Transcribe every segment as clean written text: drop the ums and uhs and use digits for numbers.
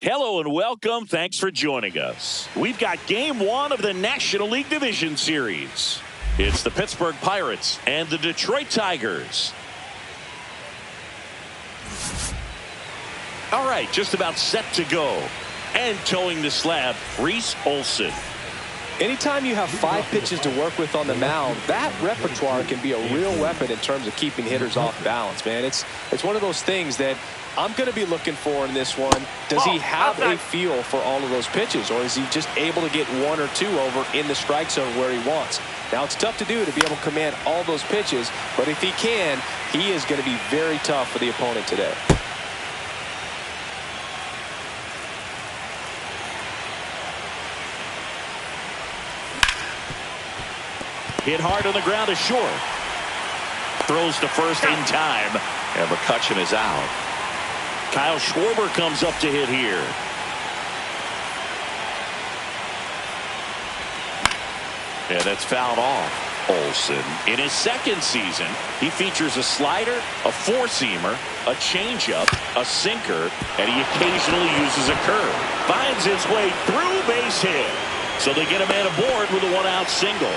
Hello and welcome. Thanks for joining us. We've got game one of the National League Division Series. It's the Pittsburgh Pirates and the Detroit Tigers. All right, just about set to go. And towing the slab, Reese Olson. Anytime you have 5 pitches to work with on the mound, that repertoire can be a real weapon in terms of keeping hitters off balance, man. It's one of those things that I'm going to be looking for in this one. Does he have a feel for all of those pitches, or is he just able to get 1 or 2 over in the strike zone where he wants? Now, it's tough to do to be able to command all those pitches, but if he can, he is going to be very tough for the opponent today. Hit hard on the ground is short. Throws to first in time, and McCutchen is out. Kyle Schwarber comes up to hit here. And that's fouled off. Olson, in his second season, he features a slider, a four-seamer, a changeup, a sinker, and he occasionally uses a curve. Finds his way through, base hit. So they get a man aboard with a one-out single.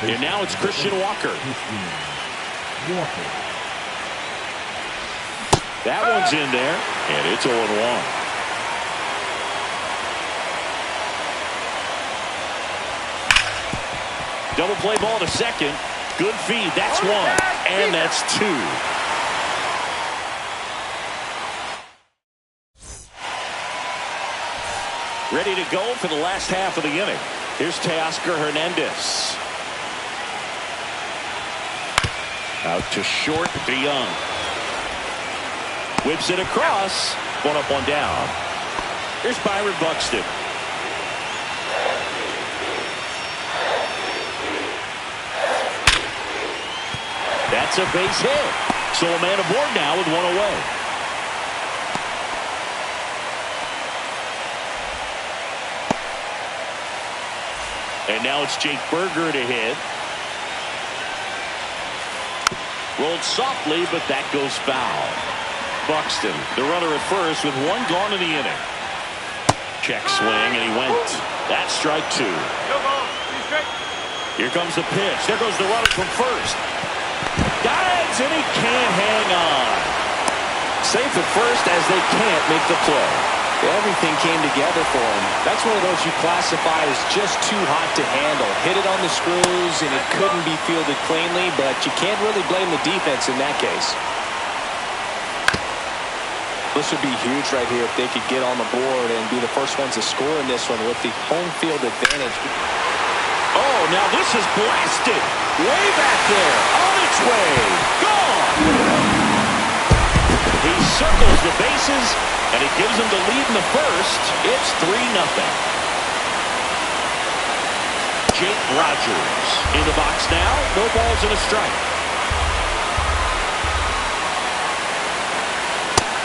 And now it's Christian Walker. That one's in there, and it's 0-1. Double play ball to second. Good feed. That's 1, and that's 2. Ready to go for the last half of the inning. Here's Teoscar Hernandez. Out to short, DeYoung. Whips it across. 1 up, 1 down. Here's Byron Buxton. That's a base hit. So a man aboard now with 1 away. And now it's Jake Berger to hit. Rolled softly, but that goes foul. Buxton, the runner at first with 1 gone in the inning. Check swing, and he went. That's strike 2. Here comes the pitch. There goes the runner from first. Dives, and he can't hang on. Safe at first as they can't make the play. Everything came together for him. That's one of those you classify as just too hot to handle. Hit it on the screws, and it couldn't be fielded cleanly, but you can't really blame the defense in that case. This would be huge right here if they could get on the board and be the first ones to score in this one with the home field advantage. Oh, now this is blasted. Way back there. On its way. Gone. He circles the bases, and it gives him the lead in the first. It's 3-0. Jake Rogers in the box now. No balls and a strike.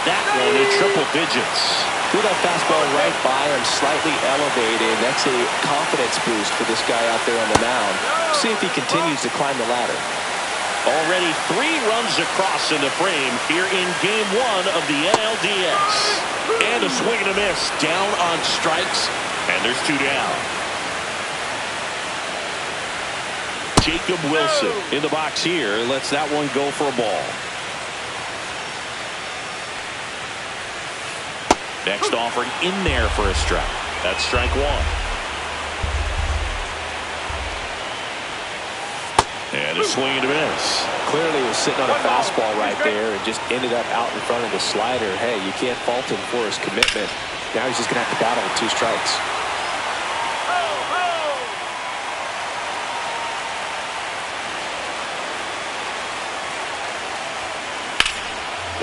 That one in triple digits. Threw that fastball right by him, slightly elevated. That's a confidence boost for this guy out there on the mound. See if he continues to climb the ladder. Already 3 runs across in the frame here in game 1 of the NLDS. And a swing and a miss. Down on strikes, and there's 2 down. Jacob Wilson in the box here. Lets that one go for a ball. Next offering in there for a strike. That's strike 1. And a swing and a miss. Clearly was sitting on a fastball right there and just ended up out in front of the slider. Hey, you can't fault him for his commitment. Now he's just going to have to battle with 2 strikes.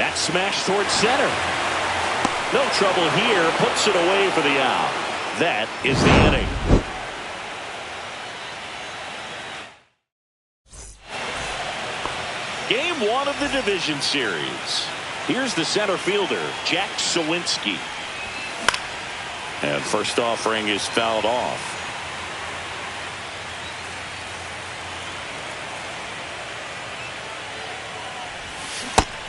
That smash towards center. No trouble here. Puts it away for the out. That is the inning. Game 1 of the division series. Here's the center fielder, Jack Sawinski. And first offering is fouled off.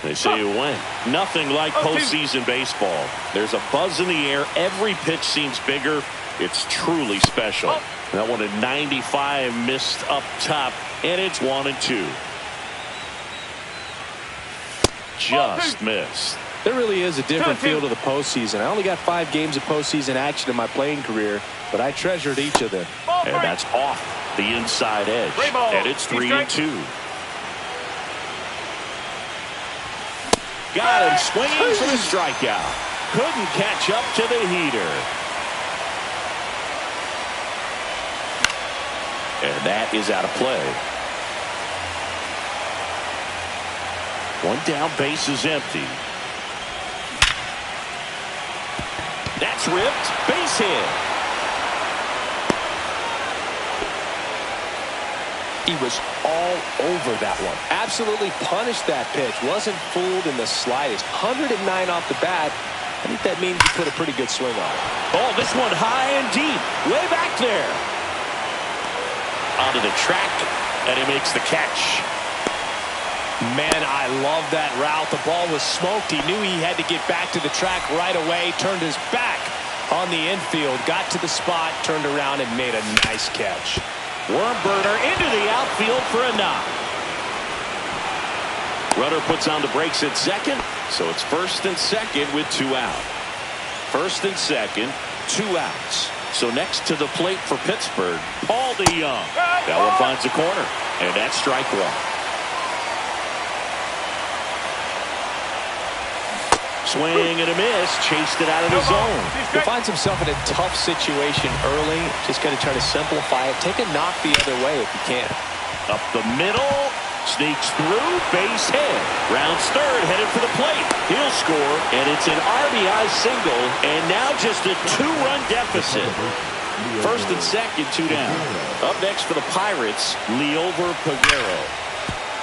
They say you win. Nothing like postseason baseball. There's a buzz in the air. Every pitch seems bigger. It's truly special. That one at 95 missed up top, and it's 1-2. Just missed. There really is a different feel to the postseason. I only got 5 games of postseason action in my playing career, but I treasured each of them. And that's off the inside edge. And it's 3-2. Got him swinging for the strikeout. Couldn't catch up to the heater. And that is out of play. One down, base is empty. That's ripped. Base hit. He was all over that one. Absolutely punished that pitch. Wasn't fooled in the slightest. 109 off the bat. I think that means he put a pretty good swing on it. Oh, this one high and deep. Way back there. Onto the track, and he makes the catch. Man, I love that route. The ball was smoked. He knew he had to get back to the track right away. Turned his back on the infield. Got to the spot, turned around, and made a nice catch. Worm burner into the outfield for a knock. Runner puts on the brakes at second, so it's first and second with 2 out. First and second, 2 outs. So next to the plate for Pittsburgh, Paul DeYoung. That one finds a corner, and that's strike 1. Swing and a miss, chased it out of the zone. He finds himself in a tough situation early. Just got to try to simplify it. Take a knock the other way if you can. Up the middle, sneaks through, base hit. Rounds third, headed for the plate. He'll score, and it's an RBI single, and now just a 2-run deficit. First and second, 2 down. Up next for the Pirates, Liover Peguero.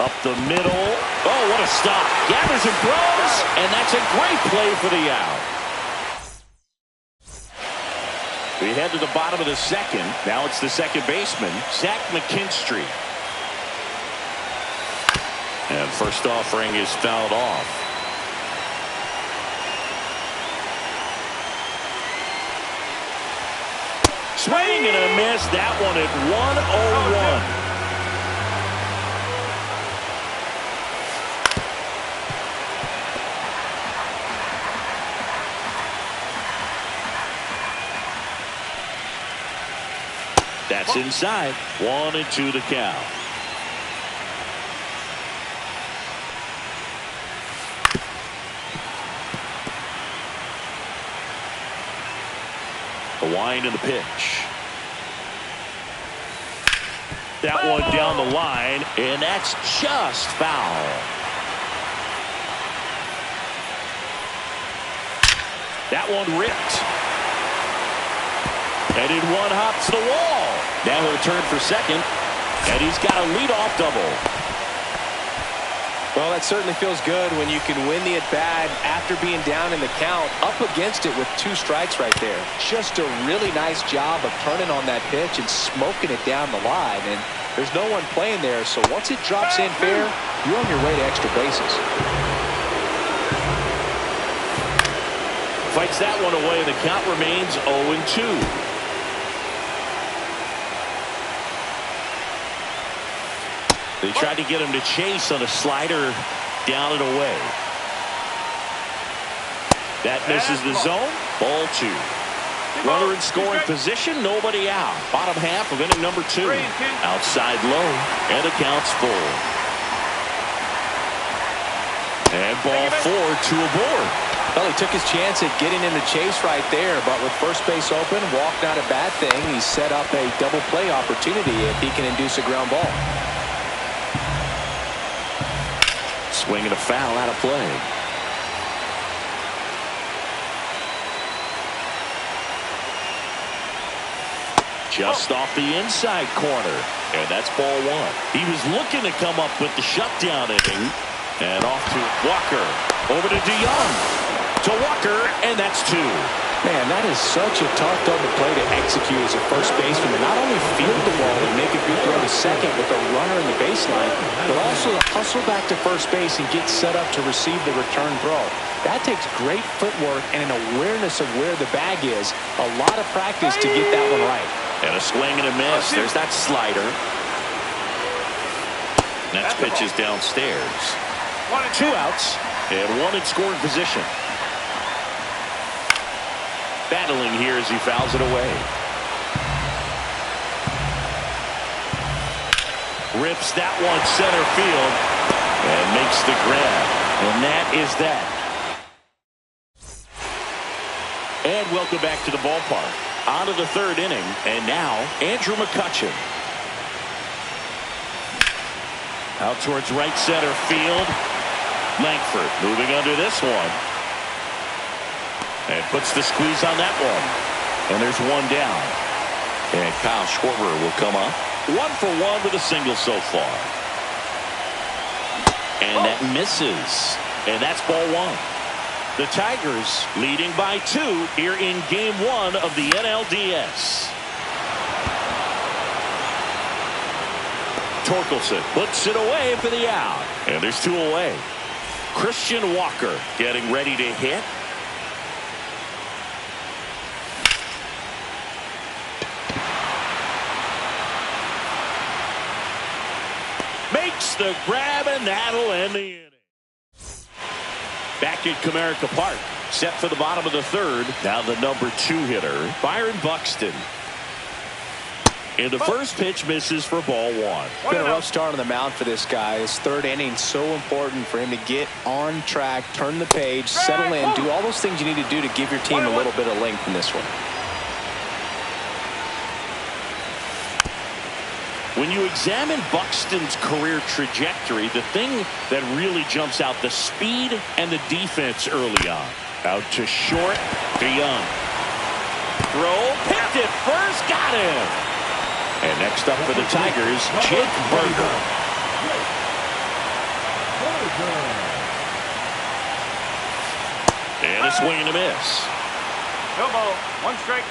Up the middle. Oh, what a stop. Gathers and throws, and that's a great play for the out. We head to the bottom of the second. Now it's the second baseman, Zach McKinstry. And first offering is fouled off. Swing and a miss. That one at 101. That's inside. 1-2 the count. The wind and the pitch. That one down the line, and that's just foul. That one ripped. And in one hops the wall. Now he'll turn for second, and he's got a leadoff double. Well, that certainly feels good when you can win the at-bat after being down in the count, up against it with 2 strikes right there. Just a really nice job of turning on that pitch and smoking it down the line. And there's no one playing there, so once it drops in fair, you're on your way to extra bases. Fights that one away, and the count remains 0-2. They tried to get him to chase on a slider down and away. That misses the zone. Ball 2. Runner in scoring position. Nobody out. Bottom half of inning number 2. Outside low. And the count's full. And ball 4, 2 aboard. Well, he took his chance at getting in the chase right there, but with first base open, walk not a bad thing. He set up a double play opportunity if he can induce a ground ball. Swing and a foul out of play. Just off the inside corner. And that's ball 1. He was looking to come up with the shutdown inning. And off to Walker. Over to DeYoung. To Walker, and that's 2. Man, that is such a tough double play to execute as a first baseman. To not only field the ball and make a good throw to second with a runner in the baseline, but also to hustle back to first base and get set up to receive the return throw. That takes great footwork and an awareness of where the bag is. A lot of practice to get that one right. And a swing and a miss. There's that slider. Next pitch is downstairs. 2 outs. And one in scoring position. Battling here as he fouls it away. Rips that one center field and makes the grab. And that is that. And welcome back to the ballpark. On to the third inning. And now Andrew McCutchen. Out towards right center field. Langford moving under this one. And puts the squeeze on that one. And there's one down. And Kyle Schwarber will come up. 1-for-1 with a single so far. And that misses. And that's ball one. The Tigers leading by 2 here in game 1 of the NLDS. Torkelson puts it away for the out. And there's 2 away. Christian Walker getting ready to hit. Makes the grab, and that'll end the inning. Back at Comerica Park, set for the bottom of the third. Now the number 2 hitter, Byron Buxton. And the first pitch misses for ball 1. It's been a rough start on the mound for this guy. His third inning so important for him to get on track, turn the page, settle in, do all those things you need to do to give your team a little bit of length in this one. When you examine Buxton's career trajectory, the thing that really jumps out, the speed and the defense early on. Out to short, to Young. Throw, picked it first, got him. And next up for the Tigers, Jake Burger. And a swing and a miss. No ball, 1 strike.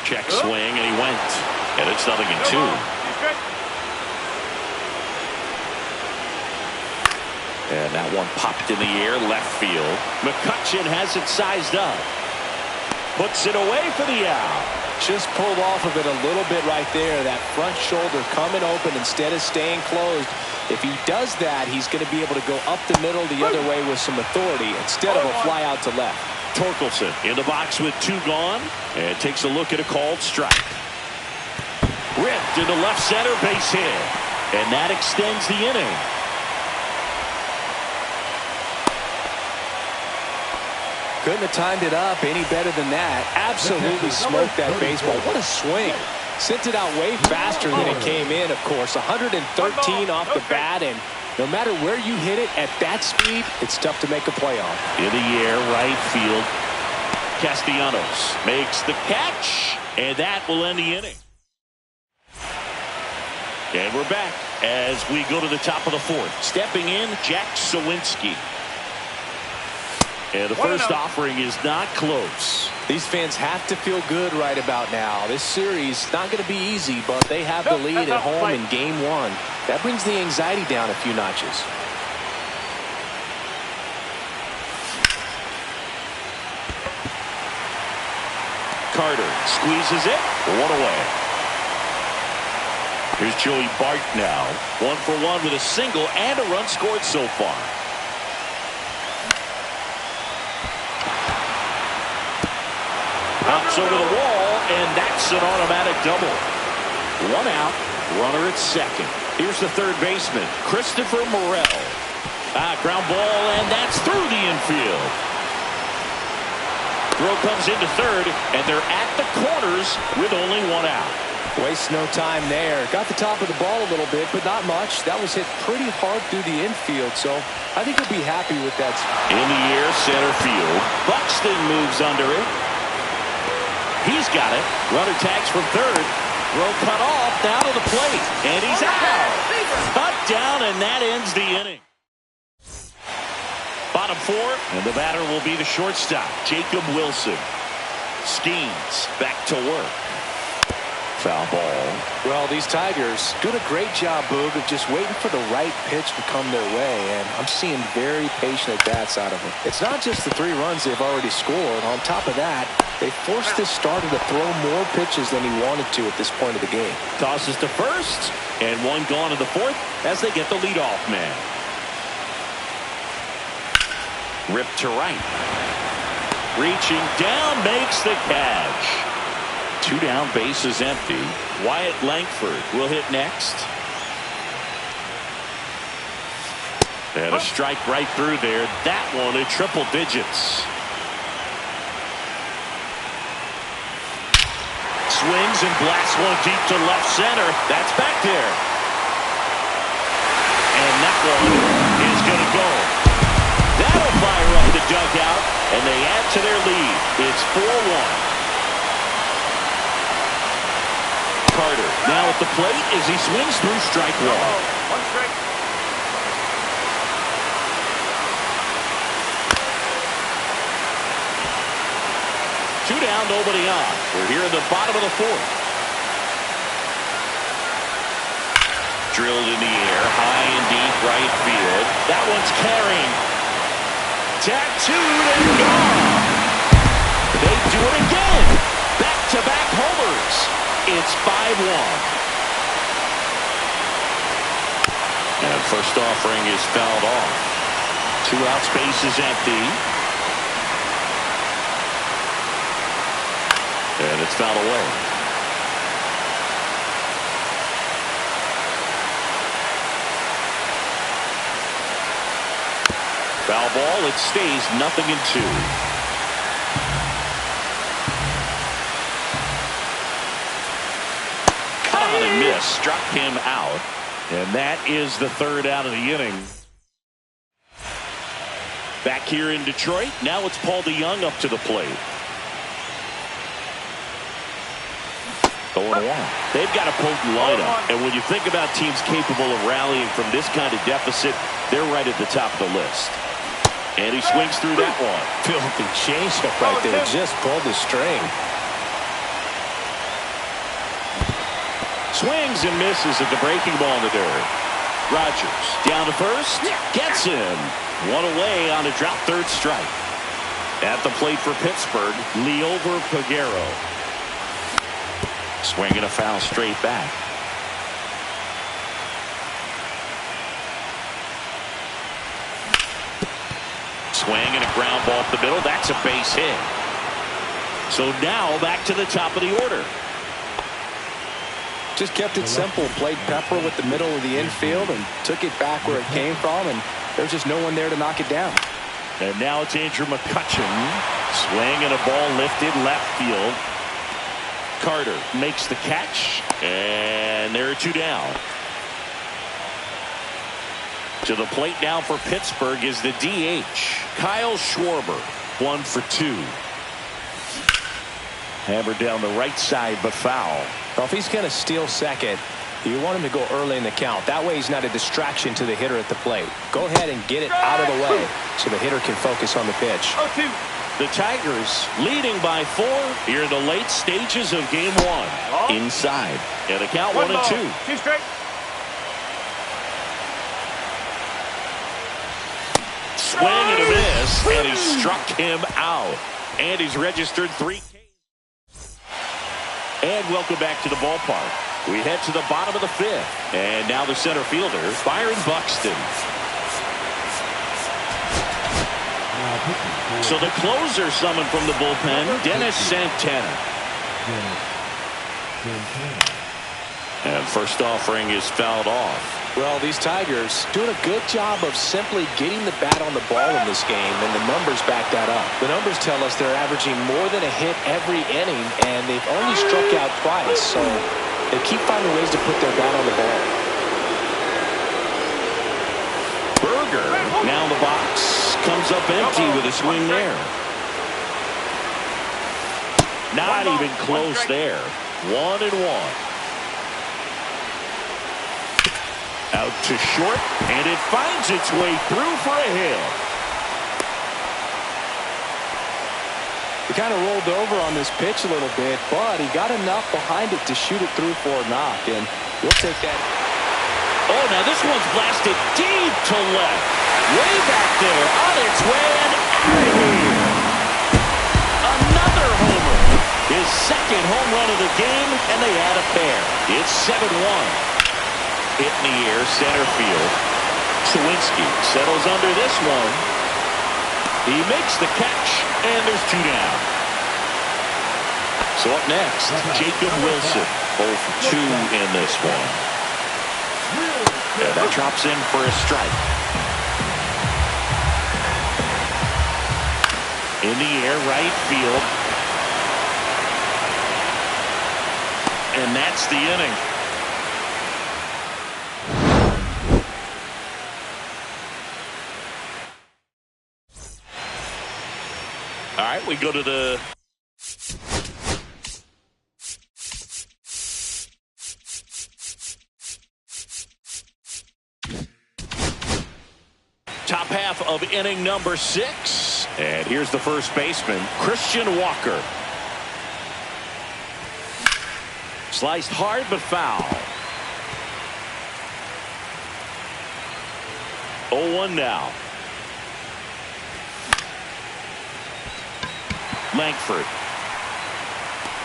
Check swing, and he went. And it's 0-2. And that one popped in the air, left field. McCutchen has it sized up. Puts it away for the out. Just pulled off of it a little bit right there. That front shoulder coming open instead of staying closed. If he does that, he's going to be able to go up the middle the other way with some authority instead of a fly out to left. Torkelson in the box with 2 gone and takes a look at a called strike. Ripped into left center, base hit. And that extends the inning. Couldn't have timed it up any better than that. Absolutely smoked that baseball. What a swing. Sent it out way faster than it came in, of course. 113 off the bat, and no matter where you hit it at that speed, it's tough to make a play on. In the air, right field. Castellanos makes the catch, and that will end the inning. And we're back as we go to the top of the 4th. Stepping in, Jack Sawinski. And the first offering is not close. These fans have to feel good right about now. This series not going to be easy, but they have the lead at home in game 1. That brings the anxiety down a few notches. Carter squeezes it. 1 away. Here's Joey Bart now. 1-for-1 with a single and a run scored so far. Pops over the wall, and that's an automatic double. 1 out, runner at second. Here's the third baseman, Christopher Morel. Ground ball, and that's through the infield. Throw comes into third, and they're at the corners with only 1 out. Waste no time there. Got the top of the ball a little bit, but not much. That was hit pretty hard through the infield, so I think he'll be happy with that. In the air, center field. Buxton moves under it. He's got it. Runner tags from third. Throw cut off, down to the plate, and he's out. Cut down, and that ends the inning. Bottom bottom four, and the batter will be the shortstop, Jacob Wilson. Schemes back to work. Foul ball. Well, these Tigers doing a great job, Boog, of just waiting for the right pitch to come their way, and I'm seeing very patient at-bats out of them. It's not just the 3 runs they've already scored. On top of that, they forced this starter to throw more pitches than he wanted to at this point of the game. Tosses to first, and one gone in the fourth as they get the leadoff man. Ripped to right. Reaching down, makes the catch. 2 down, base is empty. Wyatt Langford will hit next. And a strike right through there. That one in triple digits. Swings and blasts one deep to left center. That's back there. And that one is going to go. That'll fire up the dugout, and they add to their lead. It's 4-1. Carter now at the plate as he swings through strike one. 1 strike. Two down, nobody on. We're here in the bottom of the fourth. Drilled in the air, high and deep right field. That one's carrying. Tattooed and gone. They do it again. Back-to-back homers. It's 5-1. And first offering is fouled off. 2 out, space is empty. And it's fouled away. Foul ball, it stays 0-2. And miss, struck him out, and that is the 3rd out of the inning. Back here in Detroit, now it's Paul DeYoung up to the plate. 0-1. They've got a potent lineup, and when you think about teams capable of rallying from this kind of deficit, they're right at the top of the list. And he swings through that one. Filthy changeup right there, just pulled the string. Swings and misses at the breaking ball in the dirt. Rogers down to first. Gets him. One away on a drop 3rd strike. At the plate for Pittsburgh, Liover Peguero. Swinging a foul straight back. Swing and a ground ball up the middle. That's a base hit. So now back to the top of the order. Just kept it simple, played pepper with the middle of the infield and took it back where it came from, and there's just no one there to knock it down. And now it's Andrew McCutchen. Swing and a ball lifted left field. Carter makes the catch, and there are 2 down. To the plate now for Pittsburgh is the DH, Kyle Schwarber, 1 for 2. Hammered down the right side, but foul. Well, if he's going to steal second, you want him to go early in the count. That way he's not a distraction to the hitter at the plate. Go ahead and get it out of the way so the hitter can focus on the pitch. 0-2. The Tigers leading by 4 here in the late stages of game 1. Inside. And the count 1-2. 2 strike. Swing and a miss, and he struck him out. And he's registered 3. And welcome back to the ballpark. We head to the bottom of the 5th. And now the center fielder, Byron Buxton. So the closer summoned from the bullpen, Dennis Santana. And first offering is fouled off. Well, these Tigers doing a good job of simply getting the bat on the ball in this game, and the numbers back that up. The numbers tell us they're averaging more than a hit every inning, and they've only struck out twice, so they keep finding ways to put their bat on the ball. Berger now in the box, comes up empty with a swing there. Not even close there. 1-1. Out to short, and it finds its way through for a hit. He kind of rolled over on this pitch a little bit, but he got enough behind it to shoot it through for a knock, and we'll take that. Oh, now this one's blasted deep to left. Way back there, on its way and out of here. Another homer. His second home run of the game, and they add a pair. It's 7-1. Hit in the air, center field. Sawinski settles under this one. He makes the catch, and there's 2 down. So up next, Jacob Wilson, 0 for 2 in this one. Yeah, that drops in for a strike. In the air, right field. And that's the inning. All right, we go to the top half of inning number 6. And here's the first baseman, Christian Walker. Sliced hard but foul. 0-1 now. Langford.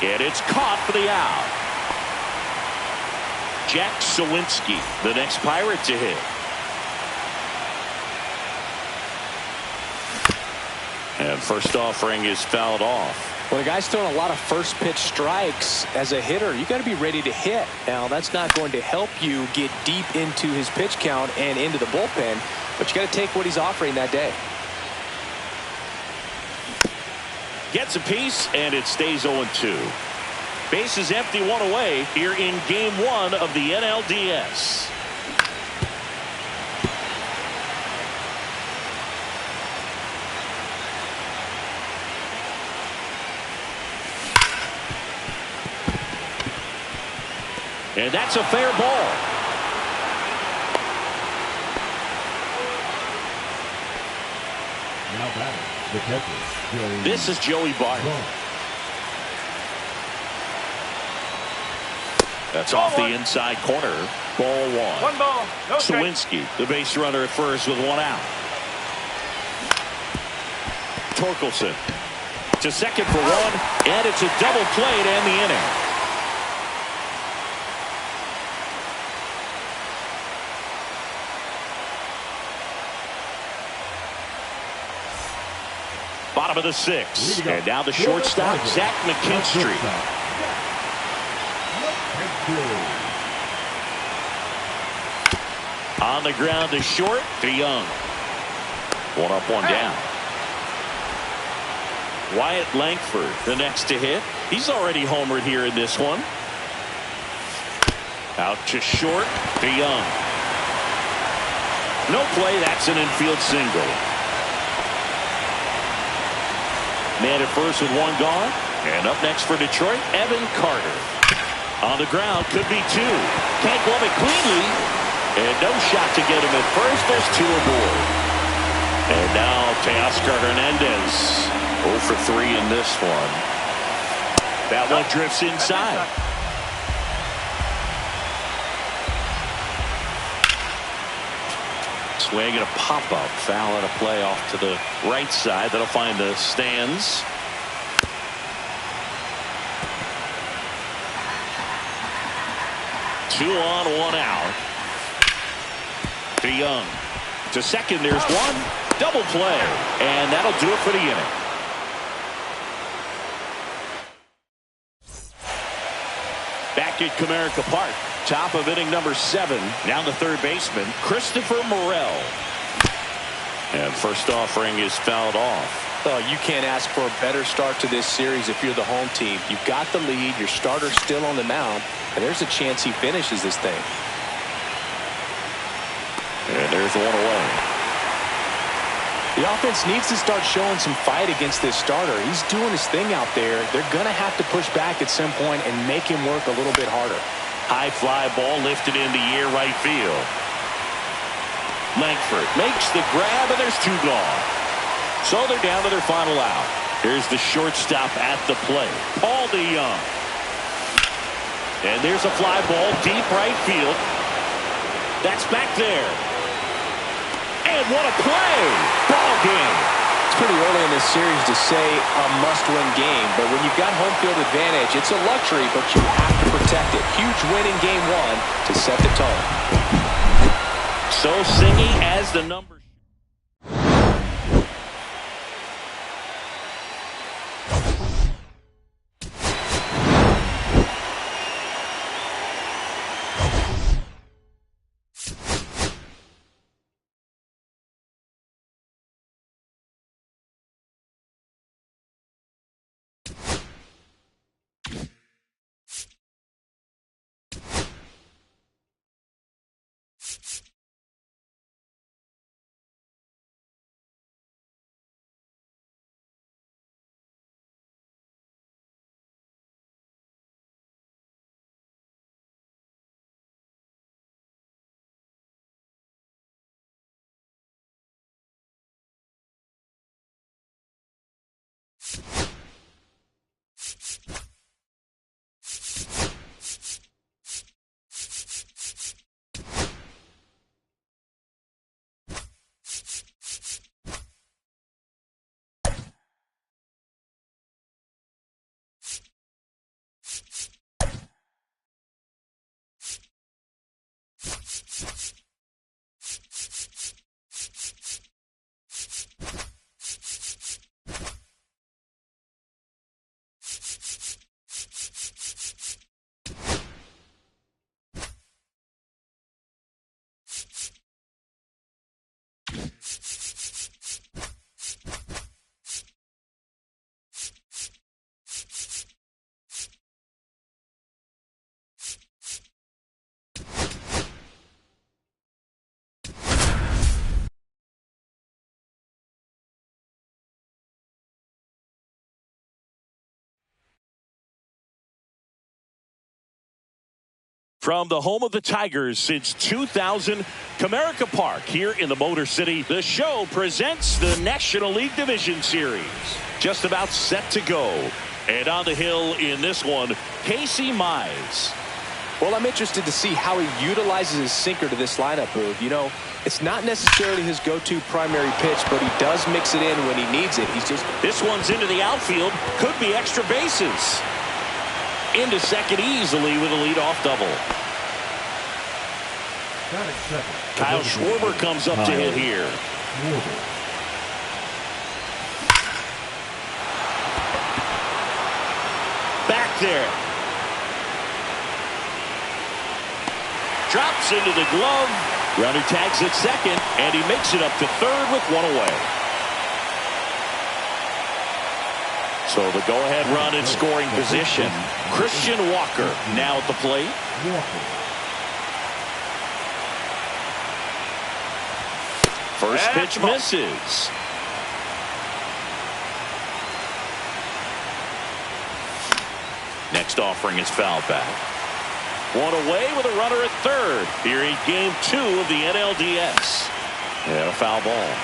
And it's caught for the out. Jack Sawinski, the next Pirate to hit. And first offering is fouled off. When a guy's throwing a lot of first pitch strikes as a hitter, you got to be ready to hit. Now, that's not going to help you get deep into his pitch count and into the bullpen, but you got to take what he's offering that day. Gets a piece, and it stays 0-2. Base is empty, 1 away here in Game 1 of the NLDS. And that's a fair ball. Now batting, the catcher, This is Joey Barton. That's off the inside corner. Ball 1. 1 ball, no strike. Sawinski, the base runner at first with 1 out. Torkelson to second for 1, and it's a double play to end the inning. Bottom of the 6th. And now the shortstop, Zach McKinstry. On the ground to short, to Young. 1 up, 1 down. Wyatt Langford, the next to hit. He's already homered here in this one. Out to short, to Young. No play, that's an infield single. Man at first with 1 gone. And up next for Detroit, Evan Carter. On the ground, could be 2. Can't glove it cleanly. And no shot to get him at first. There's 2 aboard. And now Teoscar Hernandez. 0 for 3 in this one. That one drifts inside. Swing and a pop-up. Foul and a play off to the right side. That'll find the stands. Two on, 1 out. To Young. To second, there's 1. Double play. And that'll do it for the inning. Back at Comerica Park. Top of inning number 7. Now the third baseman, Christopher Morel. And first offering is fouled off. Oh, you can't ask for a better start to this series if you're the home team. You've got the lead, your starter's still on the mound, and there's a chance he finishes this thing. And there's 1 away. The offense needs to start showing some fight against this starter. He's doing his thing out there. They're going to have to push back at some point and make him work a little bit harder. High fly ball lifted in the air, right field. Langford makes the grab, and there's 2 gone. So they're down to their final out. Here's the shortstop at the plate, Paul DeYoung. And there's a fly ball deep right field. That's back there. And what a play! Ball game. It's pretty early in this series to say a must-win game, but when you've got home field advantage, it's a luxury, but you have to protect it. Huge win in game one to set the tone. So Singy as the number. From the home of the Tigers since 2000, Comerica Park here in the Motor City, the show presents the National League Division Series. Just about set to go. And on the hill in this one, Casey Mize. Well, I'm interested to see how he utilizes his sinker to this lineup, Boog. You know, it's not necessarily his go-to primary pitch, but he does mix it in when he needs it. This one's into the outfield. Could be extra bases. Into second easily with a leadoff double. Kyle Schwarber comes up to hit here. Back there. Drops into the glove. Runner tags at second, and he makes it up to third with one away. So the go-ahead run in scoring position. Christian Walker now at the plate. First pitch misses. Next offering is fouled back. One away with a runner at third here in game 2 of the NLDS. And a foul ball.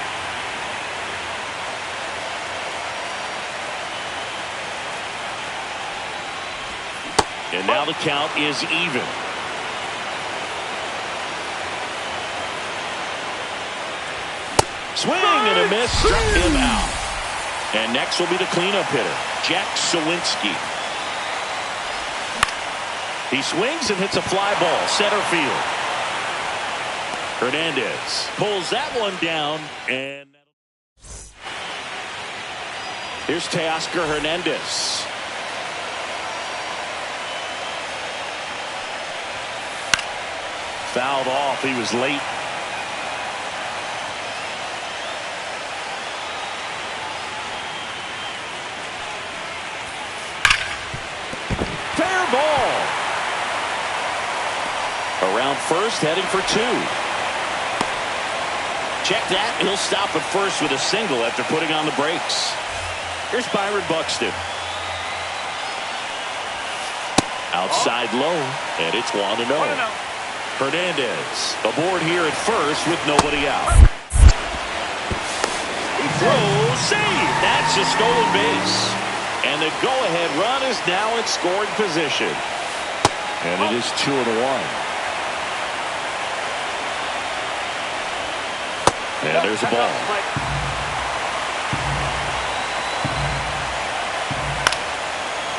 And now the count is even. Swing and a miss, struck him out. And next will be the cleanup hitter, Jack Sawinski. He swings and hits a fly ball, center field. Hernandez pulls that one down, and here's Teoscar Hernandez. Fouled off. He was late. Fair ball. Around first, heading for 2. Check that. He'll stop at first with a single after putting on the brakes. Here's Byron Buxton. Outside low, and it's 1-0. Hernandez aboard here at first with nobody out. Throw, save. That's a stolen base. And the go-ahead run is now in scoring position. And it is 2-1. And there's a ball.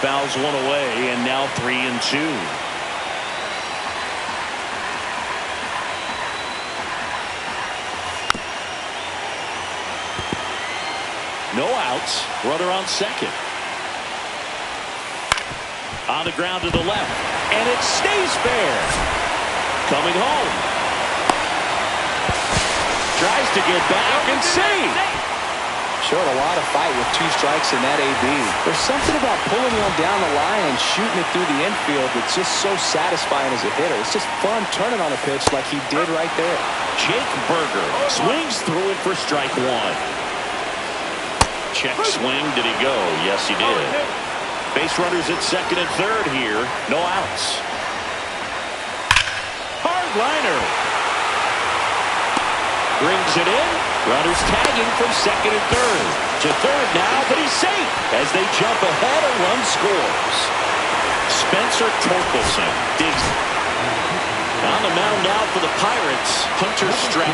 Fouls one away, and now 3-2. No outs. Runner on second. On the ground to the left. And it stays fair. Coming home. Tries to get back and save. Showed a lot of fight with 2 strikes in that AB. There's something about pulling one down the line and shooting it through the infield that's just so satisfying as a hitter. It's just fun turning on a pitch like he did right there. Jake Berger swings through it for strike 1. Check swing. Did he go? Yes, he did. Base runners at second and third here. No outs. Hard liner. Brings it in. Runners tagging from second and third. To third now, but he's safe as they jump ahead. A run scores. Spencer Torkelson digs. On the mound now for the Pirates, Hunter Stratton.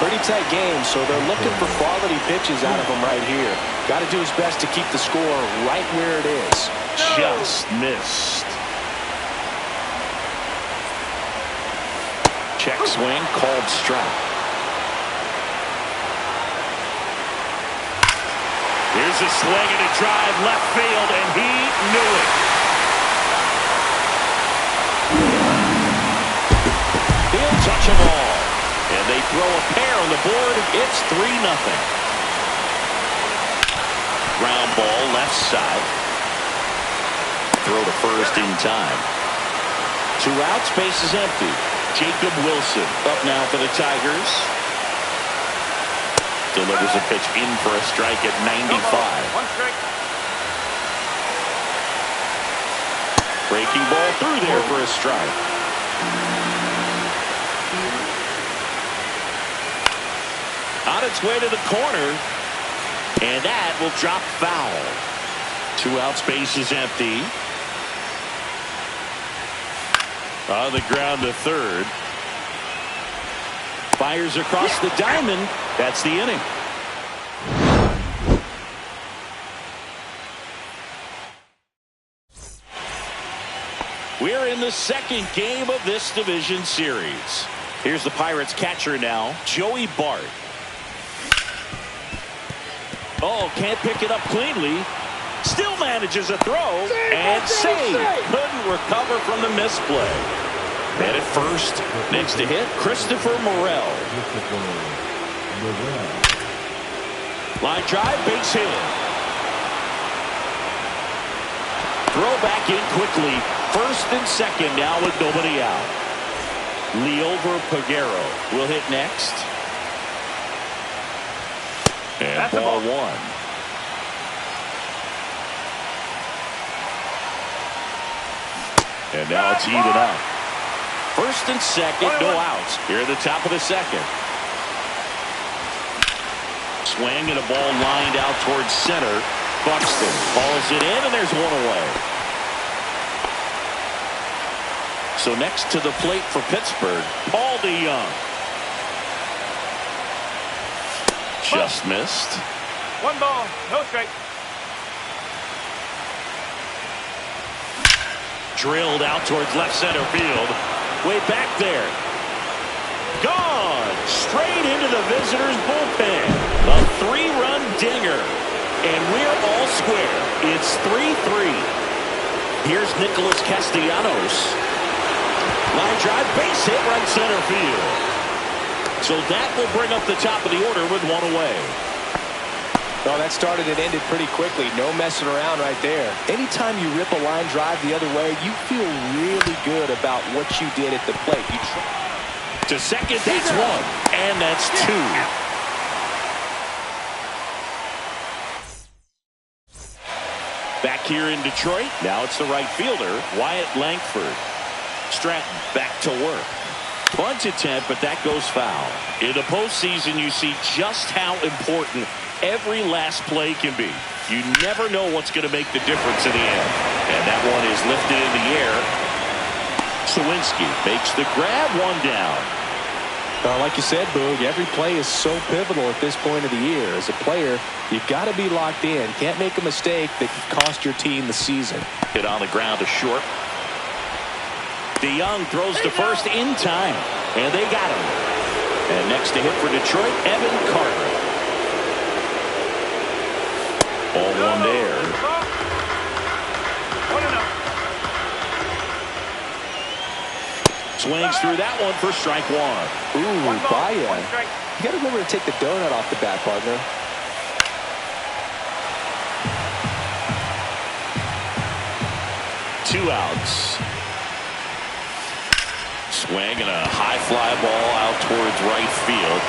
Pretty tight game, so they're looking for quality pitches out of him right here. Got to do his best to keep the score right where it is. Just missed. Check swing called strike. Here's a swing and a drive left field, and he knew it. He'll touch them all. And they throw a pair on the board. It's 3-0. Ground ball left side. Throw to first in time. 2 outs, base is empty. Jacob Wilson up now for the Tigers. Delivers a pitch in for a strike at 95. 1 strike. Breaking ball through there for a strike. On its way to the corner. And that will drop foul. 2 outs, base is empty. On the ground to third. Fires across the diamond. That's the inning. We're in the second game of this division series. Here's the Pirates catcher now, Joey Bart. Oh, can't pick it up cleanly. Still manages a throw and save. Couldn't recover from the misplay. And at first, next to hit, Christopher Morel. Line drive, base hit. Throw back in quickly. First and second now with nobody out. Leover Peguero will hit next. And That's ball a ball. 1. And now it's even up. First and second, no outs. Here at the top of the second. Swing and a ball lined out towards center. Buxton hauls it in, and there's 1 away. So next to the plate for Pittsburgh, Paul DeYoung. Just missed. 1 ball, no strike. Drilled out towards left center field. Way back there. Gone. Straight into the visitors' bullpen. A 3-run dinger. And we're all square. It's 3-3. Here's Nicholas Castellanos. Line drive, base hit, right center field. So that will bring up the top of the order with 1 away. Well, that started and ended pretty quickly. No messing around right there. Anytime you rip a line drive the other way, you feel really good about what you did at the plate. To second, that's 1. And that's 2. Back here in Detroit, now it's the right fielder, Wyatt Langford. Stratton back to work. Bunt attempt, but that goes foul. In the postseason, you see just how important every last play can be. You never know what's going to make the difference in the end. And that one is lifted in the air. Sawinski makes the grab, one down. Like you said, Boog, every play is so pivotal at this point of the year. As a player, you've got to be locked in. Can't make a mistake that could cost your team the season. Hit on the ground to short. DeYoung throws to first in time. And they got him. And next to hit for Detroit, Evan Carter. Ball one there. 1-0. Swings through that one for strike one. Ooh, One ball, Baez. one strike. You got to remember to take the donut off the bat, partner. Two outs. Swing and a high fly ball out towards right field.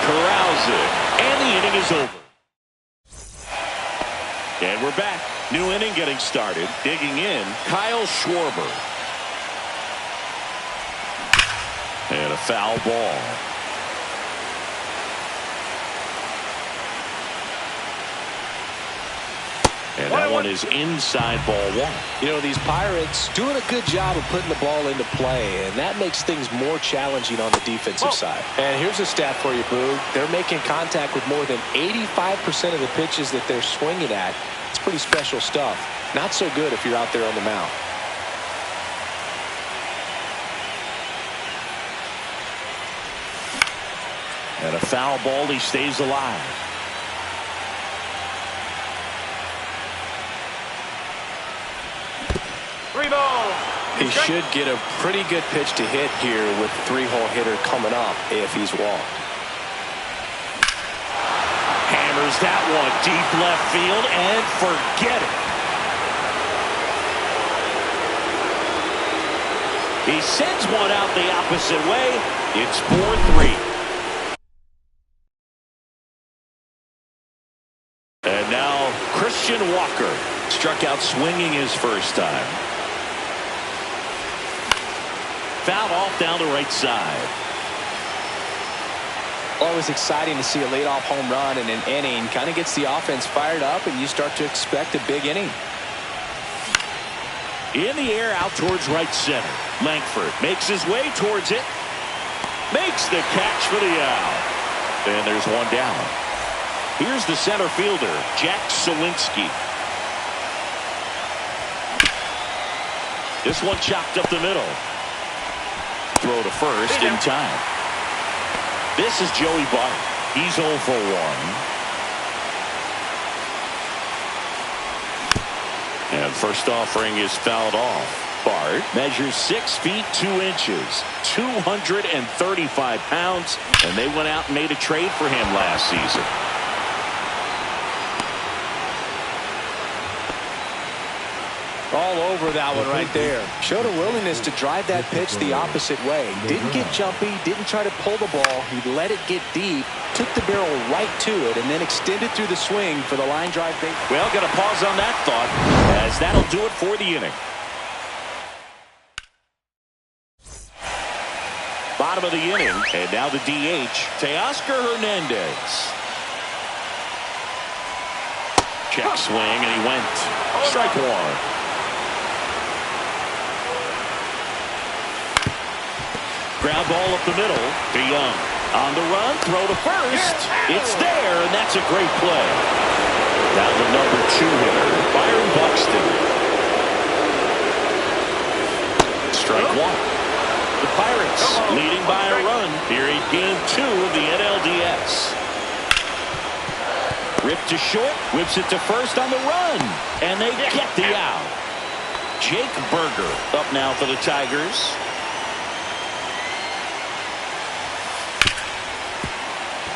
Corrals it. And the inning is over. And we're back. New inning getting started. Digging in, Kyle Schwarber. And a foul ball. And that one is inside ball one. You know, these Pirates doing a good job of putting the ball into play, and that makes things more challenging on the defensive side. And here's a stat for you, Boog. They're making contact with more than 85% of the pitches that they're swinging at. It's pretty special stuff. Not so good if you're out there on the mound. And a foul ball, he stays alive. Three ball. He should get a pretty good pitch to hit here with the three-hole hitter coming up if he's walked. Hammers that one deep left field and forget it. He sends one out the opposite way. It's 4-3. And now Christian Walker struck out swinging his first time. Fouled off down the right side. Always exciting to see a leadoff home run in an inning. Kind of gets the offense fired up, and you start to expect a big inning. In the air out towards right center. Langford makes his way towards it. Makes the catch for the out. And there's one down. Here's the center fielder, Jack Sawinski. This one chopped up the middle. Throw to first in time. This is Joey Bart. He's 0 for 1. And first offering is fouled off. Bart measures 6 feet 2 inches, 235 pounds, and they went out and made a trade for him last season. All over that one right there. Showed a willingness to drive that pitch the opposite way. Didn't get jumpy, didn't try to pull the ball. He let it get deep, took the barrel right to it, and then extended through the swing for the line drive base. Well, got to pause on that thought, as that'll do it for the inning. Bottom of the inning, and now the DH, Teoscar Hernandez. Check swing, and he went. Strike one. Ground ball up the middle. DeYoung on the run. Throw to first. It's there, and that's a great play. Now the number 2 hitter, Byron Buxton. Strike one. The Pirates leading by a run here in Game 2 of the NLDS. Ripped to short. Whips it to first on the run. And they get the out. Jake Berger up now for the Tigers.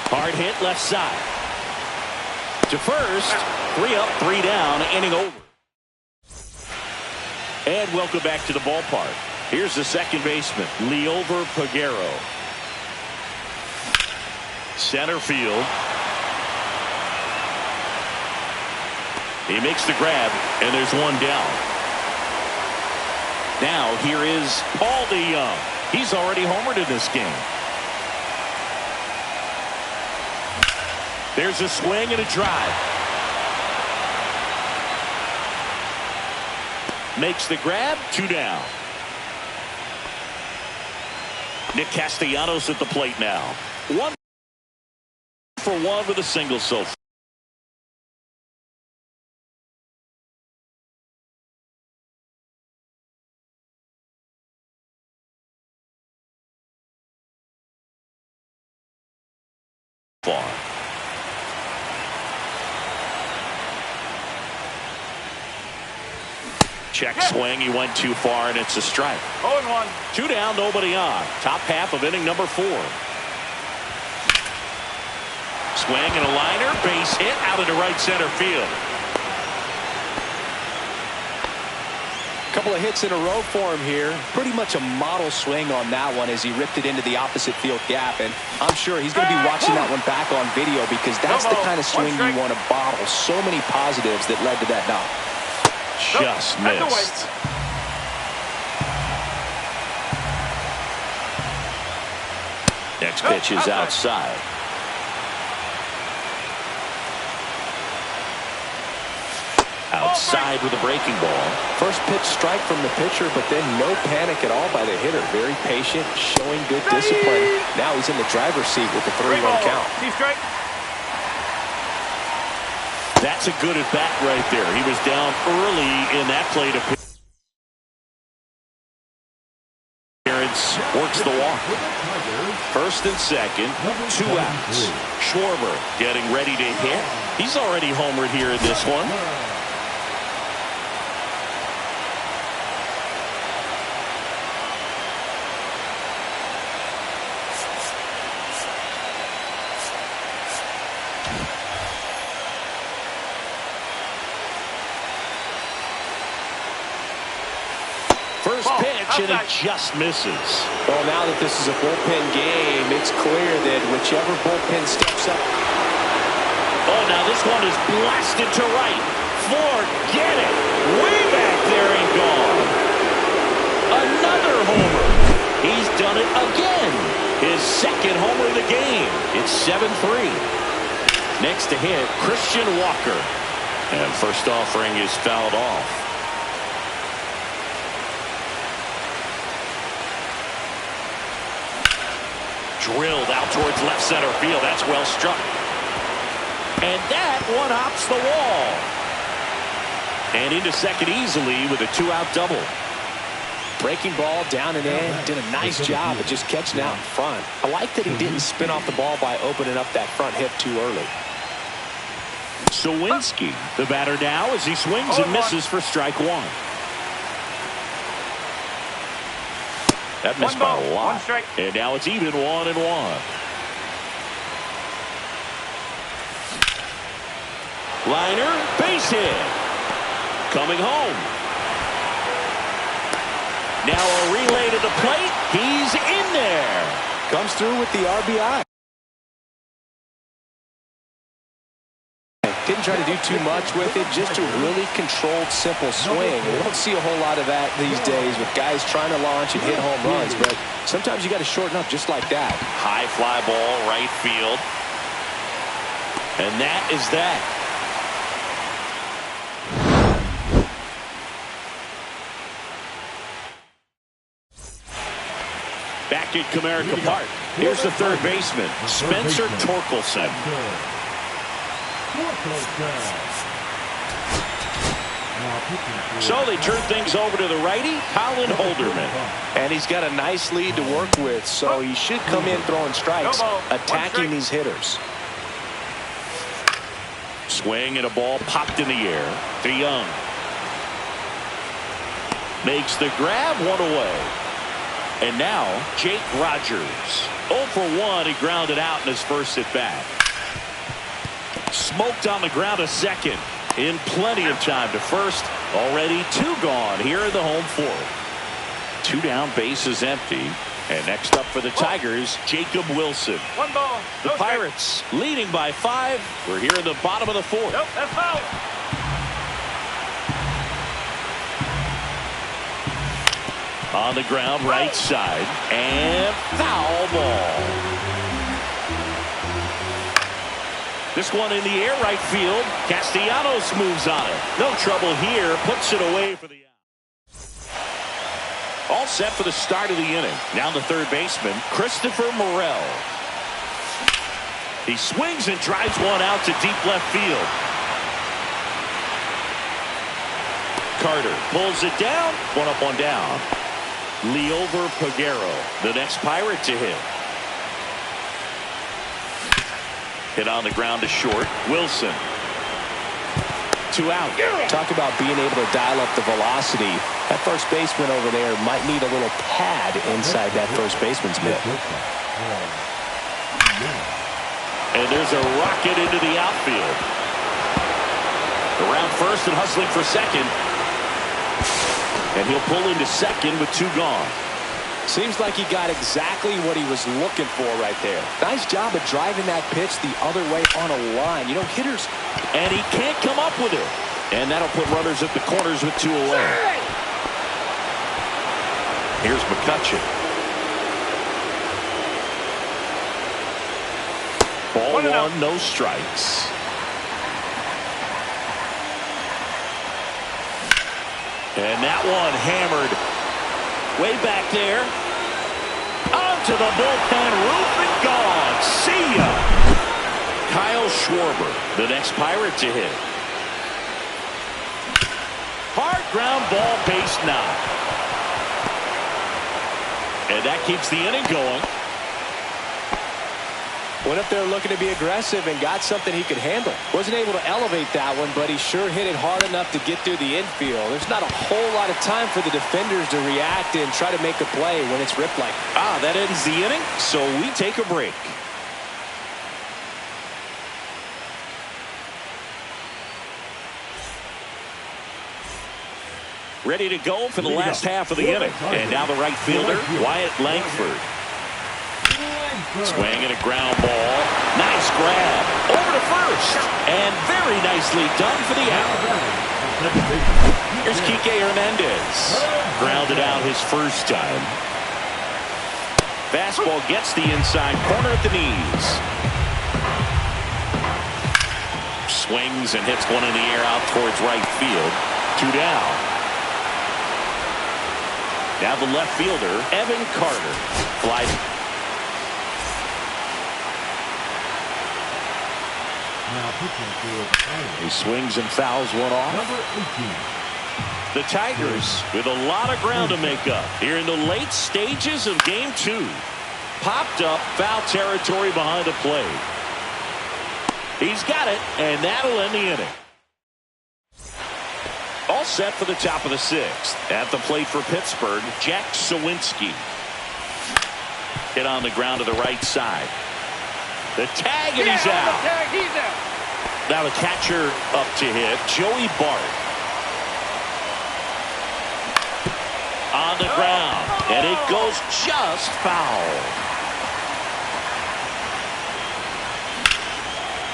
Hard hit left side. To first. 3 up, 3 down. Inning over. And welcome back to the ballpark. Here's the second baseman, Leover Peguero. Center field. He makes the grab, and there's one down. Now here is Paul DeYoung. He's already homered in this game. There's a swing and a drive. Makes the grab, 2 down. Nick Castellanos at the plate now. 1 for 1 with a single so far. Check swing. He went too far, and it's a strike. 0-1. 2 down, nobody on. Top half of inning number 4. Swing and a liner. Base hit out into right center field. Couple of hits in a row for him here. Pretty much a model swing on that one as he ripped it into the opposite field gap. And I'm sure he's going to be watching that one back on video because that's the kind of swing you want to bottle. So many positives that led to that knock. Just missed. Next pitch is outside. Outside with a breaking ball. First pitch strike from the pitcher, but then no panic at all by the hitter. Very patient, showing good discipline. Now he's in the driver's seat with the 3-1 count. That's a good at bat right there. He was down early in that plate appearance. Works the walk. First and second, 2 outs. Schwarber getting ready to hit. He's already homered here in this one. First pitch, and it just misses. Well, now that this is a bullpen game, it's clear that whichever bullpen steps up. Oh, now this one is blasted to right. Forget it. Way back there and gone. Another homer. He's done it again. His second homer of the game. It's 7-3. Next to hit, Christian Walker. And first offering is fouled off. Drilled out towards left center field. That's well struck. And that one hops the wall. And into second easily with a 2-out double. Breaking ball down and in. Did a nice job of just catching out in front. I like that he didn't spin off the ball by opening up that front hip too early. Sawinski, the batter now as he swings and misses for strike 1. That missed by a lot. And now it's even 1-1. Liner, base hit. Coming home. Now a relay to the plate. He's in there. Comes through with the RBI. Didn't try to do too much with it, just a really controlled, simple swing. We don't see a whole lot of that these days with guys trying to launch and hit home runs, but sometimes you got to shorten up just like that. High fly ball, right field. And that is that. Back at Comerica Park, here's the third baseman, Spencer Torkelson. So they turn things over to the righty, Colin Holderman. And he's got a nice lead to work with, so he should come in throwing strikes, attacking these hitters. Swing and a ball popped in the air. DeYoung makes the grab, 1 away. And now Jake Rogers. 0 for 1. He grounded out in his first at bat. Smoked on the ground a second. In plenty of time to first. Already 2 gone here in the home 4th. 2 down, bases empty. And next up for the Tigers, Jacob Wilson. 1 ball. The Pirates leading by 5. We're here in the bottom of the 4th. Nope, that's foul. On the ground, right side. And foul ball. This one in the air, right field. Castellanos moves on it. No trouble here. Puts it away for the out. All set for the start of the inning. Now the third baseman, Christopher Morel. He swings and drives one out to deep left field. Carter pulls it down. One up, one down. Leover Peguero, the next Pirate to hit. Hit on the ground to short. Wilson. 2 out. Talk about being able to dial up the velocity. That first baseman over there might need a little pad inside that first baseman's mitt. And there's a rocket into the outfield. Around first and hustling for second. And he'll pull into second with 2 gone. Seems like he got exactly what he was looking for right there. Nice job of driving that pitch the other way on a line. You know, hitters. And he can't come up with it. And that'll put runners at the corners with 2 away. Here's McCutcheon. Ball 1, no strikes. And that one hammered way back there. Onto the bullpen roof and gone. See ya. Kyle Schwarber, the next Pirate to hit. Hard ground ball, base knock. And that keeps the inning going. Went up there looking to be aggressive and got something he could handle. Wasn't able to elevate that one, but he sure hit it hard enough to get through the infield. There's not a whole lot of time for the defenders to react and try to make a play when it's ripped like that. That ends the inning, so we take a break. Ready to go for the last half of the inning. And now the right fielder, Wyatt Langford. Swing and a ground ball. Nice grab. Over to first. And very nicely done for the out. Here's Kike Hernandez. Grounded out his first time. Fastball gets the inside corner at the knees. Swings and hits one in the air out towards right field. 2 down. Now the left fielder, Evan Carter. Flies. He swings and fouls one off. The Tigers with a lot of ground to make up here in the late stages of game 2. Popped up foul territory behind the plate. He's got it, and that'll end the inning. All set for the top of the 6th. At the plate for Pittsburgh, Jack Sawinski. Hit on the ground to the right side. The tag, and he's out. Now the catcher up to hit, Joey Bart. On the ground, and it goes just foul.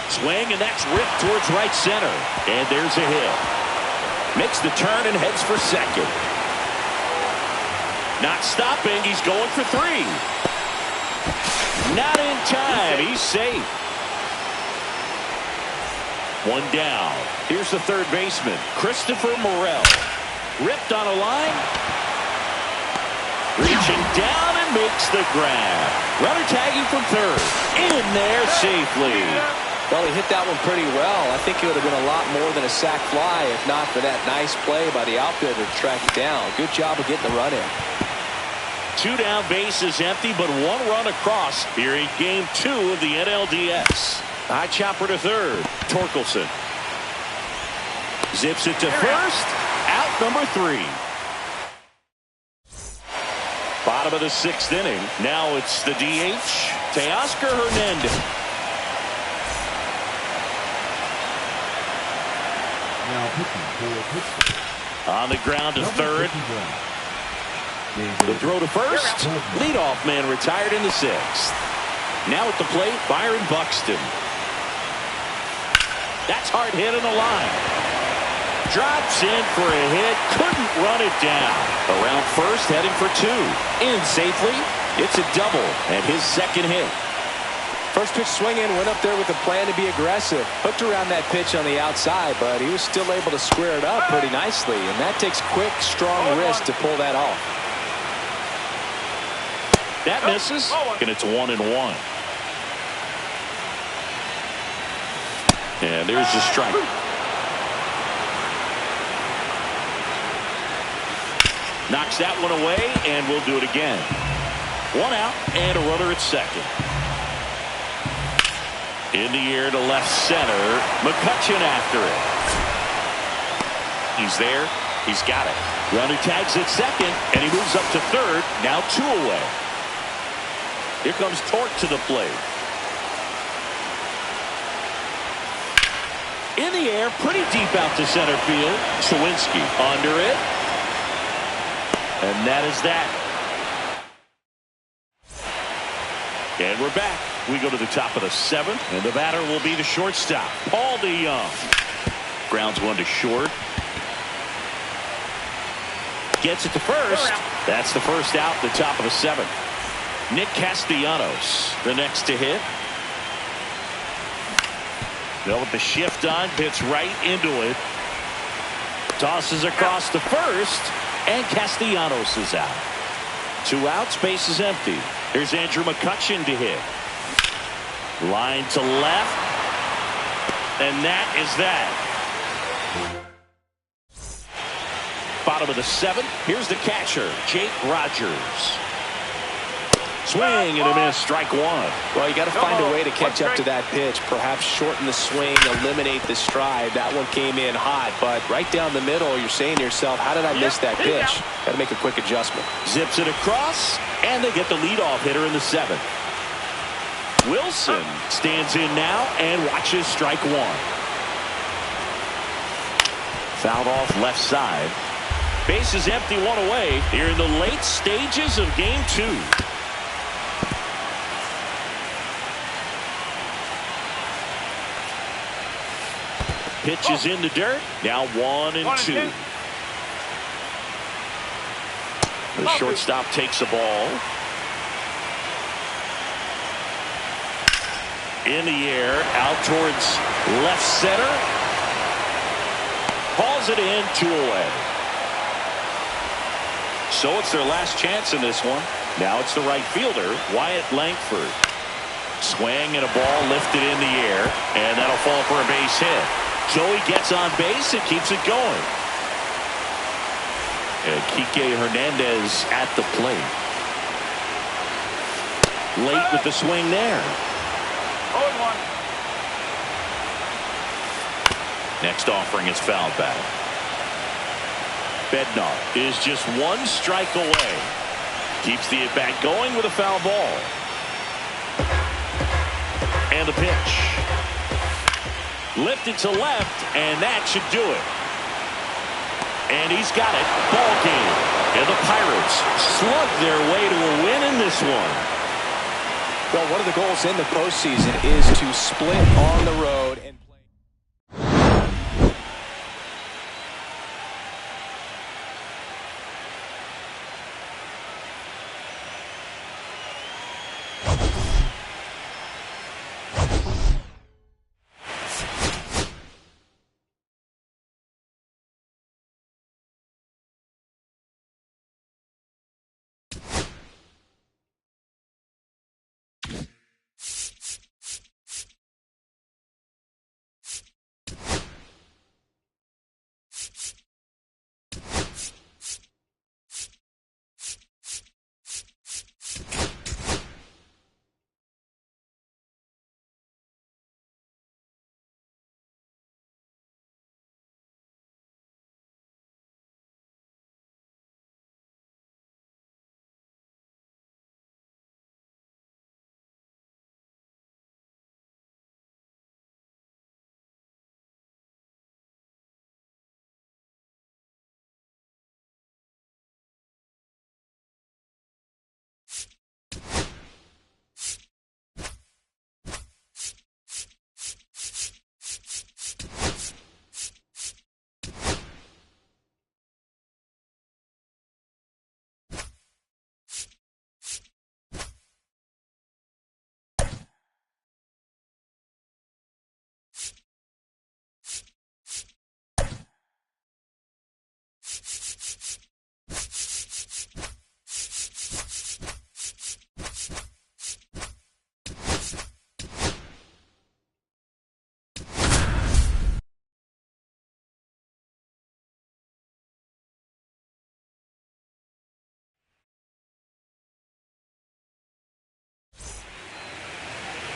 Swing, and that's ripped towards right center. And there's a hit. Makes the turn and heads for second. Not stopping, he's going for 3. Not in time. He's safe. 1 down. Here's the third baseman, Christopher Morel. Ripped on a line. Reaching down and makes the grab. Runner tagging from third. In there safely. Well, he hit that one pretty well. I think it would have been a lot more than a sac fly if not for that nice play by the outfielder to track it down. Good job of getting the run in. 2 down, bases empty, but 1 run across here in game 2 of the NLDS. High chopper to third. Torkelson zips it to first. Out number 3. Bottom of the 6th inning. Now it's the DH, Teoscar Hernandez. On the ground to third. The throw to first. Leadoff man retired in the 6th. Now at the plate, Byron Buxton. That's hard hit on the line. Drops in for a hit. Couldn't run it down. Around first, heading for 2. In safely. It's a double and his second hit. First pitch swinging, went up there with a plan to be aggressive. Hooked around that pitch on the outside, but he was still able to square it up pretty nicely. And that takes quick, strong wrist to pull that off. That misses, and it's 1-1. And there's the strike. Knocks that one away, and we'll do it again. 1 out, and a runner at second. In the air to left center. McCutchen after it. He's there. He's got it. Runner tags at second, and he moves up to third. Now 2 away. Here comes Torque to the plate. In the air, pretty deep out to center field. Sawinski under it. And that is that. And we're back. We go to the top of the 7th, and the batter will be the shortstop, Paul DeYoung. Grounds one to short. Gets it to first. That's the first out, the top of the 7th. Nick Castellanos, the next to hit. They'll with the shift on, hits right into it. Tosses across to first, and Castellanos is out. 2 outs, base is empty. Here's Andrew McCutchen to hit. Line to left. And that is that. Bottom of the 7th. Here's the catcher, Jake Rogers. Swing and a miss, strike 1. Well, you got to find a way to catch up to that pitch. Perhaps shorten the swing, eliminate the stride. That one came in hot, but right down the middle, you're saying to yourself, how did I miss that pitch? Got to make a quick adjustment. Zips it across, and they get the leadoff hitter in the 7th. Wilson stands in now and watches strike 1. Fouled off left side. Base is empty, 1 away here in the late stages of game 2. Pitch is in the dirt. Now 1-2. The shortstop takes a ball. In the air, out towards left center. Hauls it in, 2 away. So it's their last chance in this one. Now it's the right fielder, Wyatt Langford. Swing and a ball lifted in the air, and that'll fall for a base hit. Joey gets on base and keeps it going. And Kike Hernandez at the plate. Late with the swing there. 0-1. Next offering is fouled back. Bednar is just 1 strike away. Keeps the at-bat going with a foul ball. And the pitch. Lifted to left, and that should do it. And he's got it. Ball game. And the Pirates slug their way to a win in this one. Well, one of the goals in the postseason is to split on the road and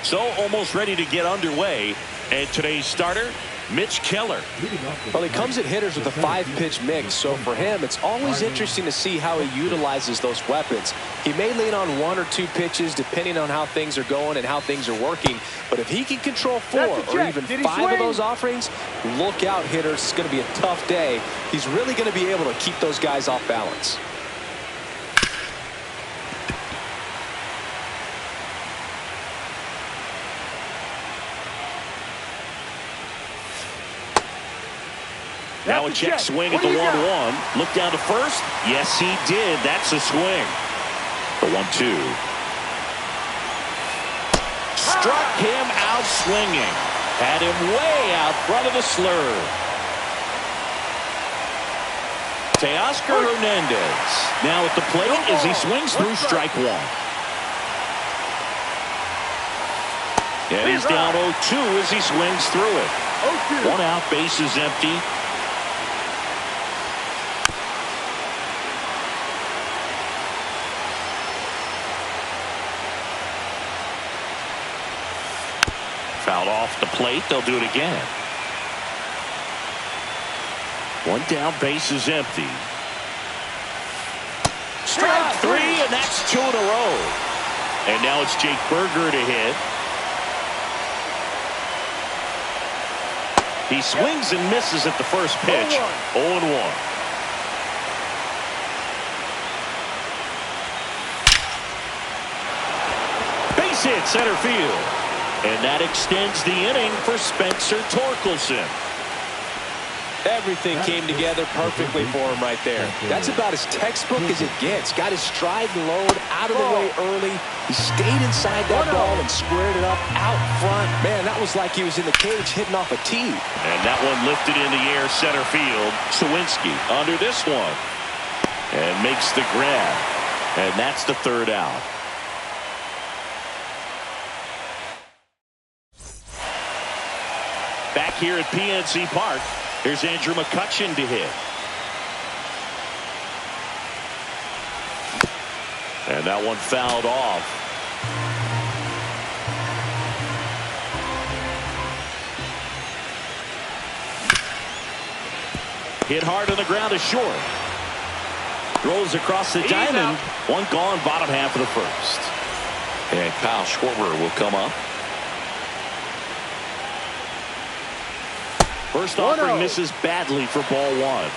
So almost ready to get underway. And today's starter, Mitch Keller. Well, he comes at hitters with a 5-pitch mix, so for him, it's always interesting to see how he utilizes those weapons. He may lean on 1 or 2 pitches depending on how things are going and how things are working, but if he can control 4 or even 5 of those offerings, look out, hitters. It's going to be a tough day. He's really going to be able to keep those guys off balance. Now a check swing at the 1-1. Look down to first. Yes, he did. That's a swing. The 1-2. Struck him out swinging. Had him way out front of the slur. Teoscar Hernandez now at the plate as he swings through strike 1. And he's down 0-2 as he swings through it. 1 out, bases empty. Fouled off the plate. They'll do it again. 1 down, bases empty. Strike 3, and that's 2 in a row. And now it's Jake Berger to hit. He swings and misses at the first pitch. 0-1. Base hit center field. And that extends the inning for Spencer Torkelson. Everything came together perfectly for him right there. That's about as textbook as it gets. Got his stride and load out of the way early. He stayed inside that ball and squared it up out front. Man, that was like he was in the cage hitting off a tee. And that one lifted in the air center field. Sawinski under this one. And makes the grab. And that's the 3rd out. Back here at PNC Park, here's Andrew McCutchen to hit. And that one fouled off. Hit hard on the ground is short. Throws across the diamond. One gone, bottom half of the first. And Kyle Schwarber will come up. First offering misses badly for ball 1.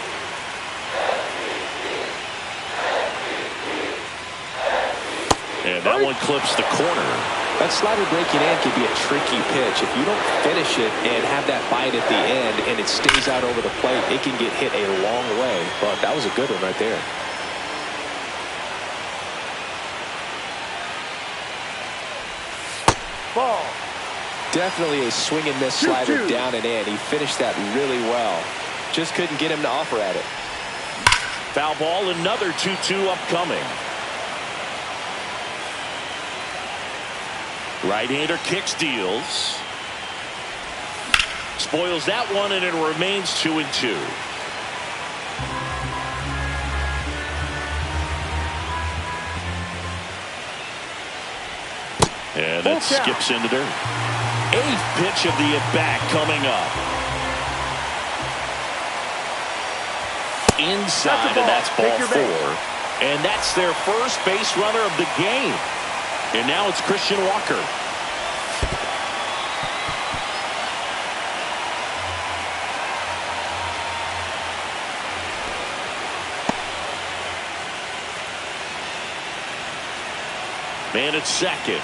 And that one clips the corner. That slider breaking in can be a tricky pitch. If you don't finish it and have that bite at the end and it stays out over the plate, it can get hit a long way. But that was a good one right there. Ball. Definitely a swing and miss slider down and in. He finished that really well. Just couldn't get him to offer at it. Foul ball, another 2-2 upcoming. Right-hander kicks, deals. Spoils that one, and it remains 2-2. And that skips into dirt. 8th pitch of the at-bat coming up. Inside, and that's ball 4. And that's their first base runner of the game. And now it's Christian Walker. Man at second.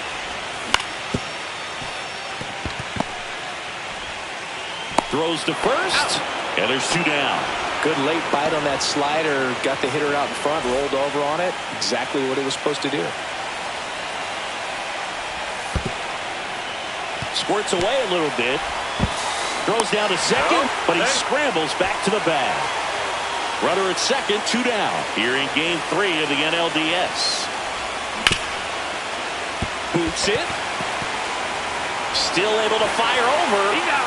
Throws to first, and there's 2 down. Good late bite on that slider. Got the hitter out in front, rolled over on it. Exactly what he was supposed to do. Squirts away a little bit. Throws down to second, but he scrambles back to the bag. Runner at second, 2 down. Here in game 3 of the NLDS. Boots it. Still able to fire over.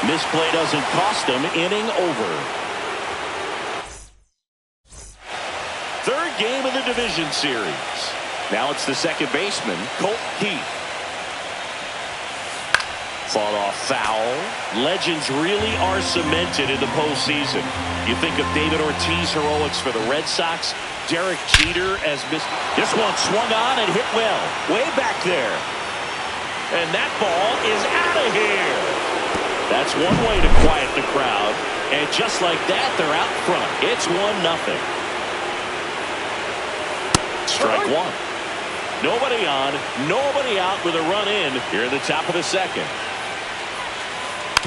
Misplay doesn't cost him. Inning over. 3rd game of the division series. Now it's the second baseman, Colt Heath. Fought off foul. Legends really are cemented in the postseason. You think of David Ortiz heroics for the Red Sox. Derek Jeter as missed. This one swung on and hit well. Way back there. And that ball is out of here. That's one way to quiet the crowd. And just like that, they're out front. It's 1-0. Strike one. Nobody on, nobody out with a run in here in the top of the second.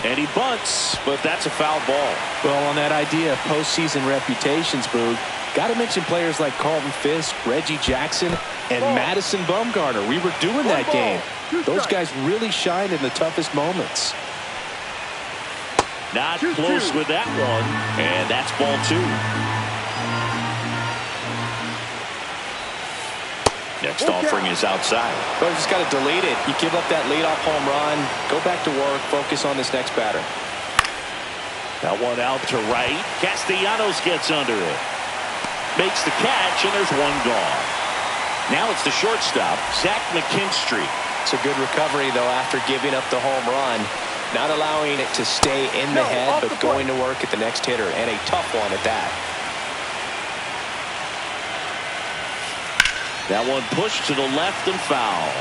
And he bunts, but that's a foul ball. Well, on that idea of postseason reputations, Boog, got to mention players like Carlton Fisk, Reggie Jackson, and Madison Bumgarner. We were doing that game. Those guys really shined in the toughest moments. Not close with that one, and that's ball two. Next offering is outside. Well, you just got to delete it. You give up that leadoff home run, go back to work, focus on this next batter. That one out to right. Castellanos gets under it. Makes the catch, and there's one gone. Now it's the shortstop, Zach McKinstry. It's a good recovery, though, after giving up the home run. Not allowing it to stay in the head, but going to work at the next hitter, and a tough one at that. That one pushed to the left and foul.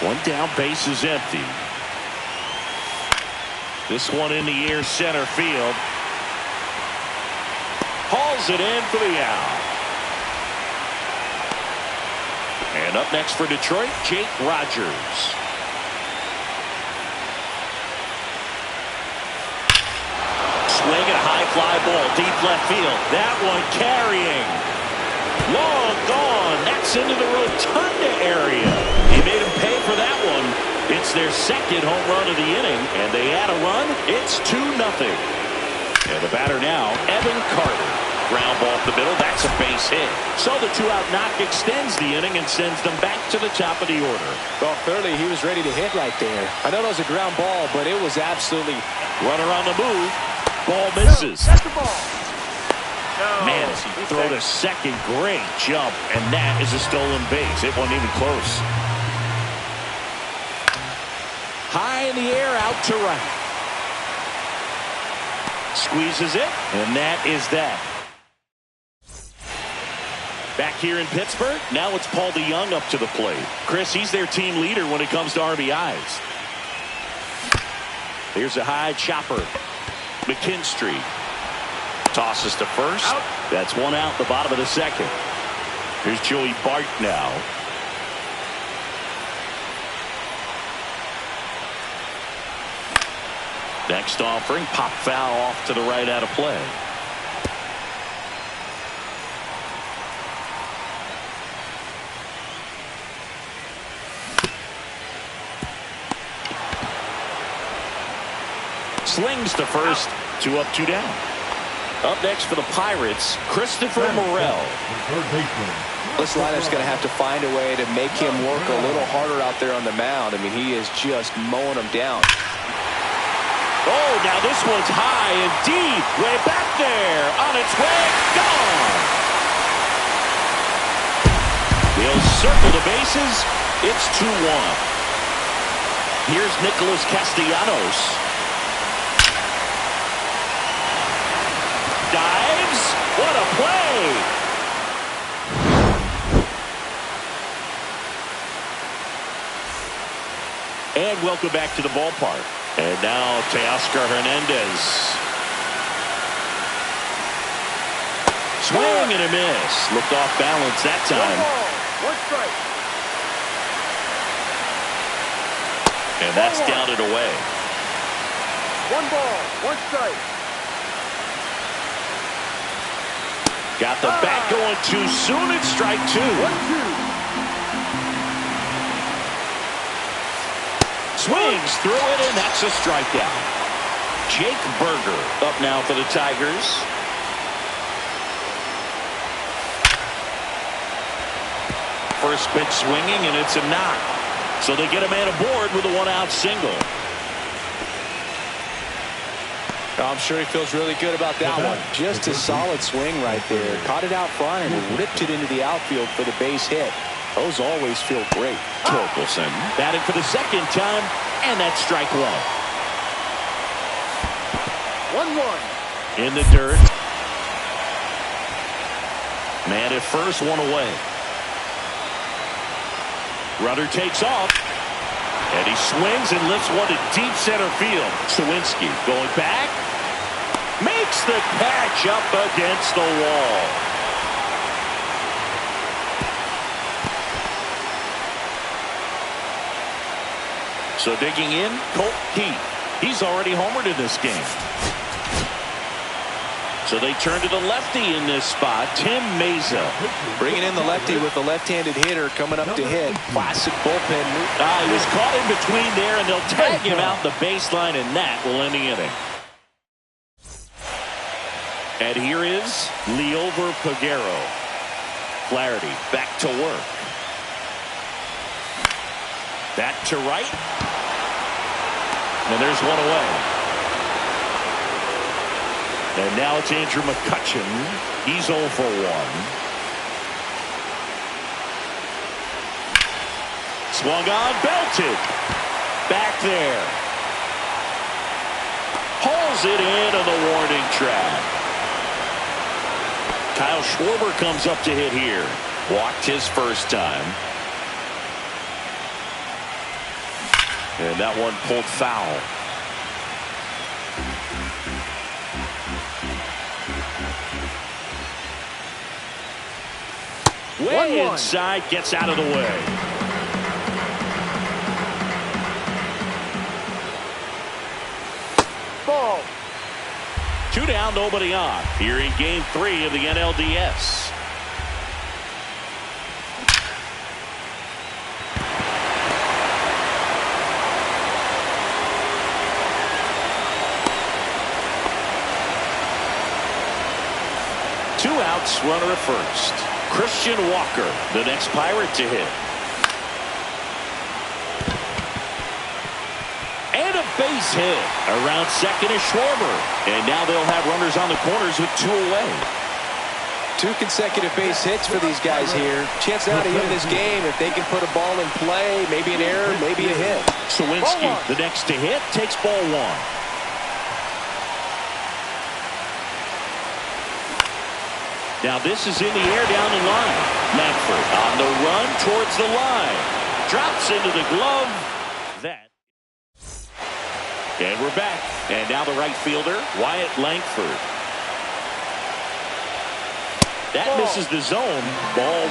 One down, base is empty. This one in the air, center field. Hauls it in for the out. And up next for Detroit, Jake Rogers. Swing and a high fly ball, deep left field. That one carrying. Long gone. That's into the rotunda area. He made him pay for that one. It's their second home run of the inning, and they add a run. It's 2-0. And the batter now, Evan Carter. Ground ball up the middle. That's a base hit. So the 2-out knock extends the inning and sends them back to the top of the order. Well, clearly he was ready to hit right there. I know it was a ground ball, but it was absolutely... Runner on the move. Ball misses. That's the ball. No. Man, as he throw to second, great jump, and that is a stolen base. It wasn't even close. High in the air, out to right. Squeezes it, and that is that. Back here in Pittsburgh, now it's Paul DeYoung up to the plate. Chris, he's their team leader when it comes to RBIs. Here's a high chopper. McKinstry tosses to first. Out. That's one out, the bottom of the second. Here's Joey Bart now. Next offering, pop foul off to the right, out of play. Slings to first, 2 up, 2 down. Up next for the Pirates, Christopher Morel. This lineup's going to have to find a way to make him work a little harder out there on the mound. I mean, he is just mowing them down. Oh, now this one's high and deep, way back there, on its way, gone. They'll circle the bases. It's 2-1. Here's Nicholas Castellanos. Dives. What a play. And welcome back to the ballpark. And now Teoscar Hernandez. Swing and a miss. Looked off balance that time. 1 strike. And that's down and away. 1 ball, 1 strike. Got the bat going too soon. It's strike 2. 1-2. Swings through it, and that's a strikeout. Jake Berger up now for the Tigers. First pitch swinging, and it's a knock. So they get a man aboard with a 1-out single. I'm sure he feels really good about that one. Just a solid swing right there. Caught it out front and ripped it into the outfield for the base hit. Those always feel great. Torkelson batting for the second time, and that's strike one. 1-1. In the dirt. Man at first, one away. Runner takes off. And he swings and lifts one to deep center field. Sawinski going back. Makes the catch up against the wall. So digging in, Colt Keith. He's already homered in this game. So they turn to the lefty in this spot, Tim Meza. Bringing in the lefty with the left-handed hitter coming up to hit. Classic bullpen move. He was caught in between there, and they'll tag him out the baseline, and that will end the inning. And here is Liover Peguero. Flaherty back to work. Back to right. And there's one away. And now it's Andrew McCutchen. He's 0 for 1. Swung on, belted. Back there. Hauls it in on the warning track. Kyle Schwarber comes up to hit here. Walked his first time. And that one pulled foul. Way 1-1. inside, gets out of the way. Ball. 2 down, nobody on. Here in game 3 of the NLDS. Two outs, runner at first. Christian Walker, the next Pirate to hit. And a base hit. Around second is Schwarber. And now they'll have runners on the corners with 2 away. 2 consecutive base hits for these guys here. Chance now to win this game if they can put a ball in play. Maybe an error, maybe a hit. Sawinski, the next to hit, takes ball 1. Now this is in the air down the line. Langford on the run towards the line. Drops into the glove. That. And we're back. And now the right fielder, Wyatt Langford. That misses the zone. Ball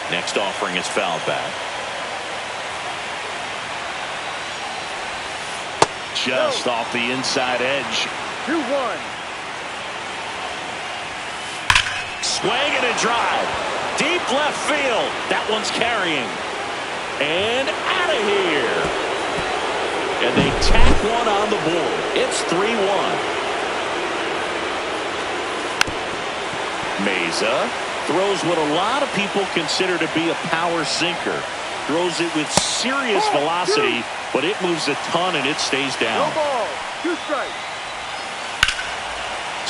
1. Next offering is fouled back. Just off the inside edge. 2-1. Swing and a drive. Deep left field. That one's carrying. And out of here. And they tack one on the board. It's 3-1. Meza throws what a lot of people consider to be a power sinker. Throws it with serious velocity, but it moves a ton and it stays down. No ball. 2 strikes.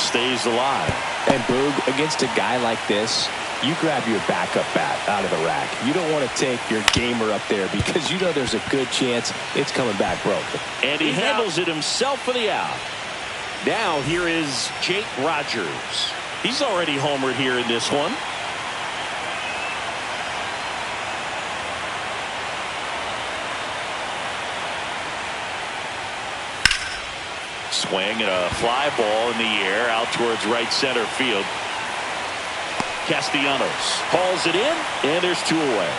Stays alive. And Boog, against a guy like this, you grab your backup bat out of the rack. You don't want to take your gamer up there because you know there's a good chance it's coming back broken. And he handles it himself for the out. Now here is Jake Rogers. He's already homered here in this one. Swing and a fly ball in the air out towards right center field. Castellanos hauls it in, and there's 2 away.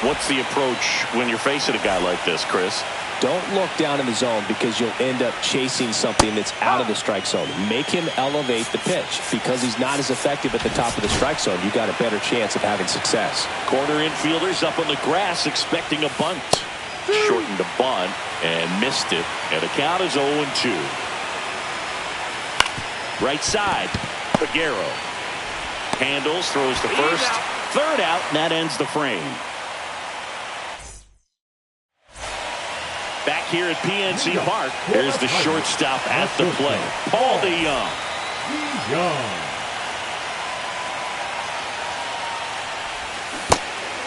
What's the approach when you're facing a guy like this, Chris? Don't look down in the zone because you'll end up chasing something that's out of the strike zone. Make him elevate the pitch. Because he's not as effective at the top of the strike zone, you got a better chance of having success. Corner infielders up on the grass expecting a bunt. Shortened the bunt and missed it. And the count is 0-2. Right side, Peguero. Handles, throws to first. Third out, and that ends the frame. Back here at PNC Park, there's the shortstop at the plate, Paul DeYoung.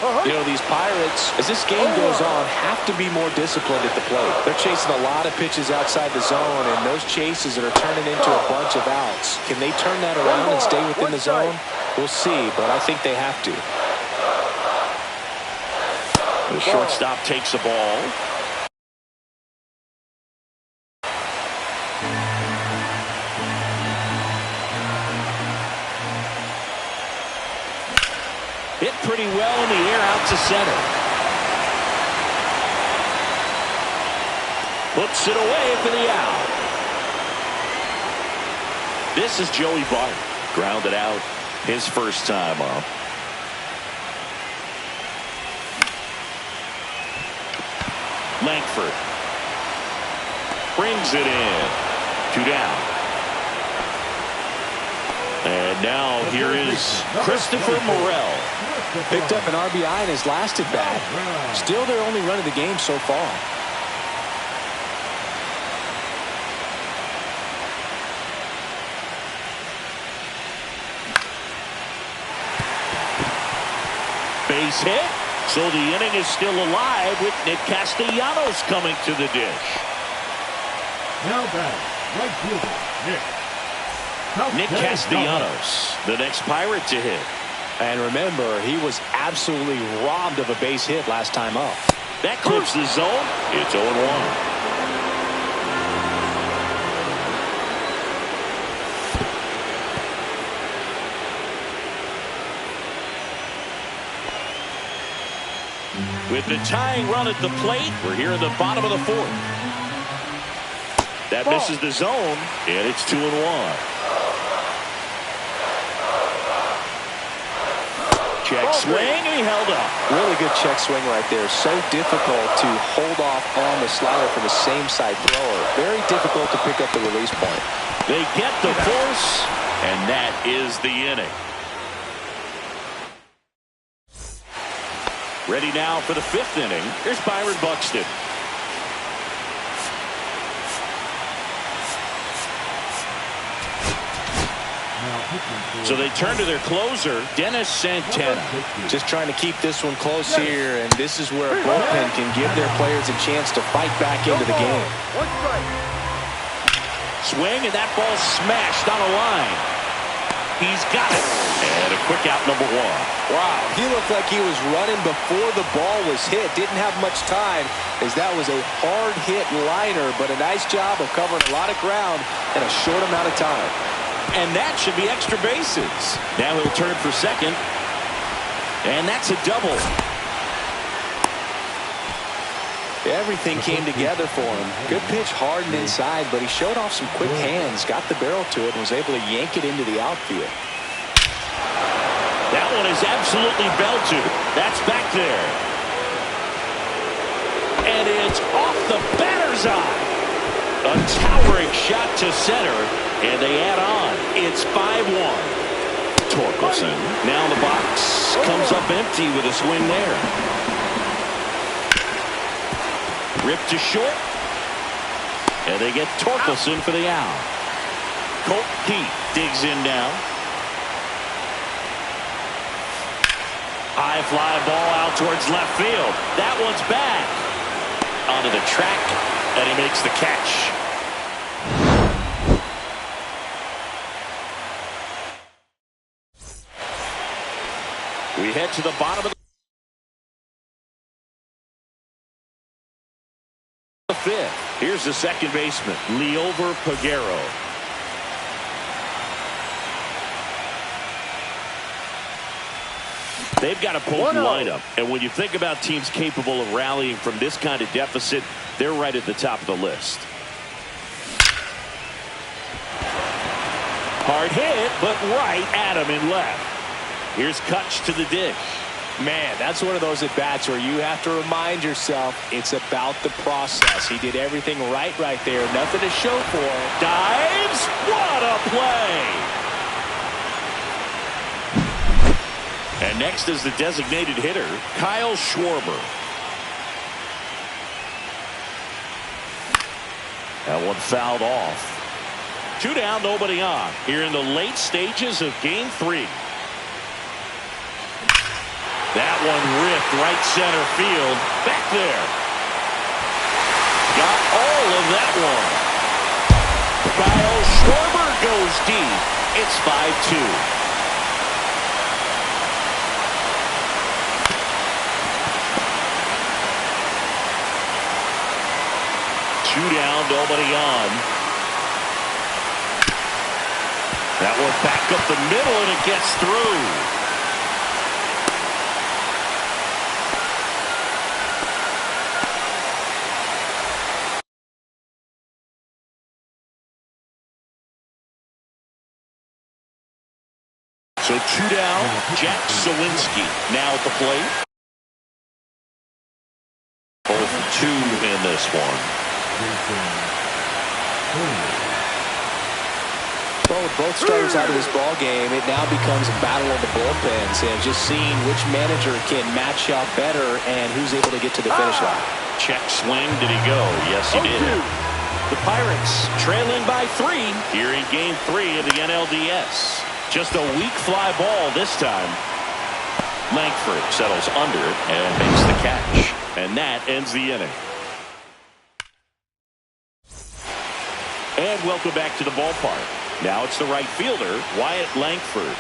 You know, these Pirates, as this game goes on, have to be more disciplined at the plate. They're chasing a lot of pitches outside the zone, and those chases that are turning into a bunch of outs. Can they turn that around and stay within the zone? We'll see, but I think they have to. The shortstop takes the ball. Hit pretty well in the air out to center. Puts it away for the out. This is Joey Bart. Grounded out his first time up. Langford brings it in. 2 down. And now here is Christopher Morel. Picked up an RBI in his last at bat. Still their only run of the game so far. Base hit. So the inning is still alive with Nick Castellanos coming to the dish. Now batting, right fielder, Nick Castellanos, the next Pirate to hit. And remember, he was absolutely robbed of a base hit last time up. That clips the zone. It's 0-1. With the tying run at the plate, we're here in the bottom of the 4th. That misses the zone, and it's 2-1. Check swing, and he held up. Really good check swing right there. So difficult to hold off on the slider from the same side thrower. Very difficult to pick up the release point. They get the force, and that is the inning. Ready now for the 5th inning. Here's Byron Buxton. So they turn to their closer, Dennis Santana. Just trying to keep this one close here, and this is where a bullpen can give their players a chance to fight back into the game. Swing, and that ball smashed on a line. He's got it. And a quick out, number 1. Wow, he looked like he was running before the ball was hit. Didn't have much time, as that was a hard hit liner, but a nice job of covering a lot of ground in a short amount of time. And that should be extra bases. Now he'll turn for second. And that's a double. Everything came together for him. Good pitch hard and inside, but he showed off some quick hands, got the barrel to it, and was able to yank it into the outfield. That one is absolutely belted. That's back there. And it's off the batter's eye. A towering shot to center, and they add on. It's 5-1. Torkelson now in the box. Comes up empty with a swing there. Ripped to short. And they get Torkelson for the out. Colt Heath digs in now. High fly ball out towards left field. That one's back. Onto the track, and he makes the catch. We head to the bottom of the 5th. Here's the second baseman, Liover Peguero. They've got a potent lineup, and when you think about teams capable of rallying from this kind of deficit, they're right at the top of the list. Hard hit, but right at him in left. Here's Kutch to the dish. Man, that's one of those at-bats where you have to remind yourself it's about the process. He did everything right there. Nothing to show for it. Dives. What a play. And next is the designated hitter, Kyle Schwarber. That one fouled off. 2 down, nobody on. Here in the late stages of Game 3. That one ripped right center field. Back there. Got all of that one. Kyle Schwarber goes deep. It's 5-2. Two down, nobody on. That one back up the middle, and it gets through. So two down, Jack Sawinski now at the plate. 0 for 2 in this one. Well, with both starters out of this ball game, it now becomes a battle of the bullpens and just seeing which manager can match up better and who's able to get to the finish line. Check swing. Did he go? Yes, he did. The Pirates trailing by 3 here in Game 3 of the NLDS. Just a weak fly ball this time. Langford settles under it and makes the catch. And that ends the inning. And welcome back to the ballpark. Now it's the right fielder, Wyatt Langford.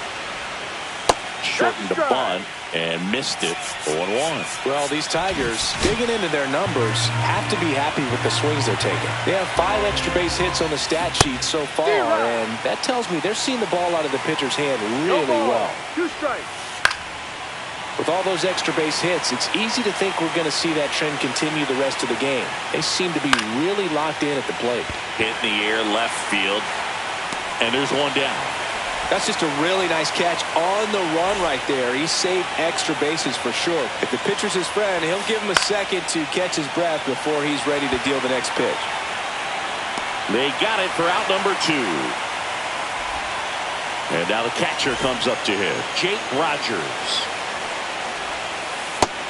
Shortened the bunt and missed it 0-1. Well, these Tigers, digging into their numbers, have to be happy with the swings they're taking. They have 5 extra base hits on the stat sheet so far, and that tells me they're seeing the ball out of the pitcher's hand really well. 2 strikes. With all those extra base hits, it's easy to think we're going to see that trend continue the rest of the game. They seem to be really locked in at the plate. Hit in the air, left field, and there's one down. That's just a really nice catch on the run right there. He saved extra bases for sure. If the pitcher's his friend, he'll give him a second to catch his breath before he's ready to deal the next pitch. They got it for out number 2. And now the catcher comes up to him, Jake Rogers.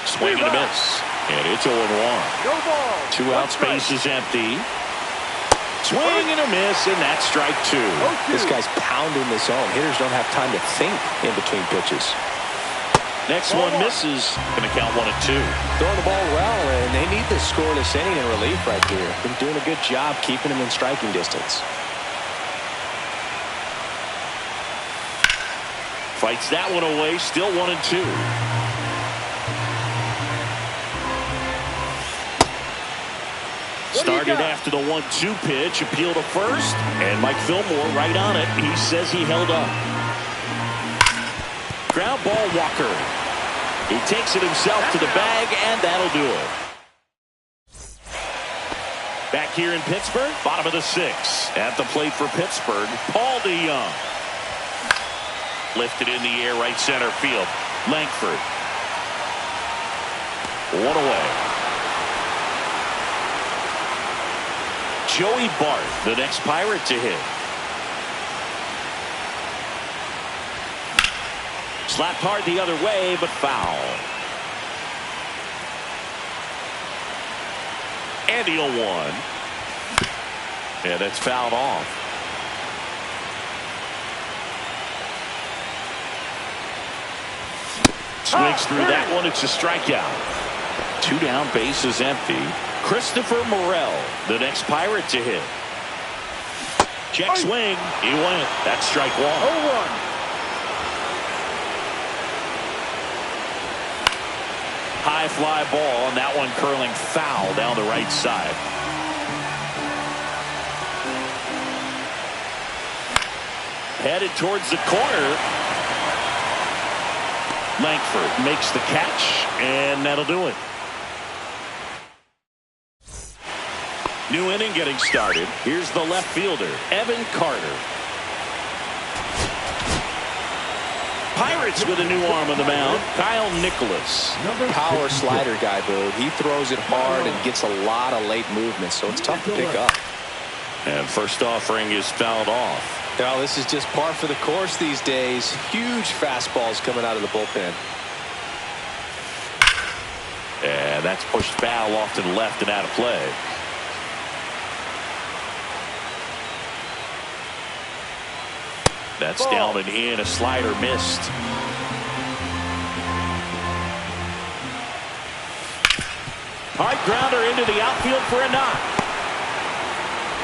Swing and a miss. And it's 0-1. No ball. 2 outs, base is empty. Swing and a miss, and that's strike 2. This guy's pounding the zone. Hitters don't have time to think in between pitches. Next one misses. Going to count 1-2. Throwing the ball well, and they need this scoreless inning in relief right here. Been doing a good job keeping him in striking distance. Fights that one away. Still 1-2. Started after the 1-2 pitch, appeal to first, and Mike Fillmore right on it. He says he held up. Ground ball, Walker. He takes it himself to the bag, and that'll do it. Back here in Pittsburgh, bottom of the 6th. At the plate for Pittsburgh, Paul DeYoung. Lifted in the air, right center field. Langford. 1 away. Joey Bart, the next Pirate to hit. Slapped hard the other way, but foul. And the 0-1. And it's fouled off. Swings through that one. It's a strikeout. 2 down, base is empty. Christopher Morel, the next Pirate to hit. Check swing. He went. That's strike 1. 0-1. High fly ball, and that one curling foul down the right side. Headed towards the corner. Langford makes the catch, and that'll do it. New inning getting started. Here's the left fielder, Evan Carter. Pirates with a new arm on the mound, Kyle Nicholas. Power slider guy, Boo. He throws it hard and gets a lot of late movement, so it's tough to pick up. And first offering is fouled off. Well, this is just par for the course these days. Huge fastballs coming out of the bullpen. And that's pushed foul off to the left and out of play. That's down and in. A slider missed. High grounder into the outfield for a knock.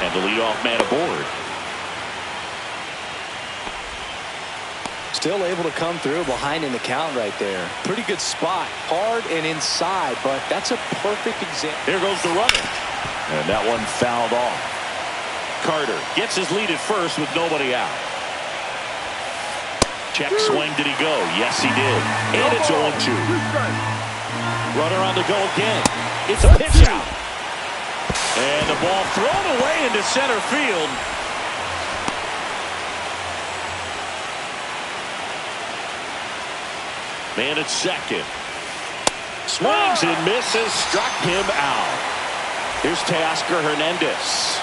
And the leadoff man aboard. Still able to come through behind in the count right there. Pretty good spot. Hard and inside, but that's a perfect example. Here goes the runner. And that one fouled off. Carter gets his lead at first with nobody out. Check swing. Did he go? Yes, he did. And it's 0-2. Runner on the go again. It's a pitch out. And the ball thrown away into center field. Man at second. Swings and misses. Struck him out. Here's Teoscar Hernandez.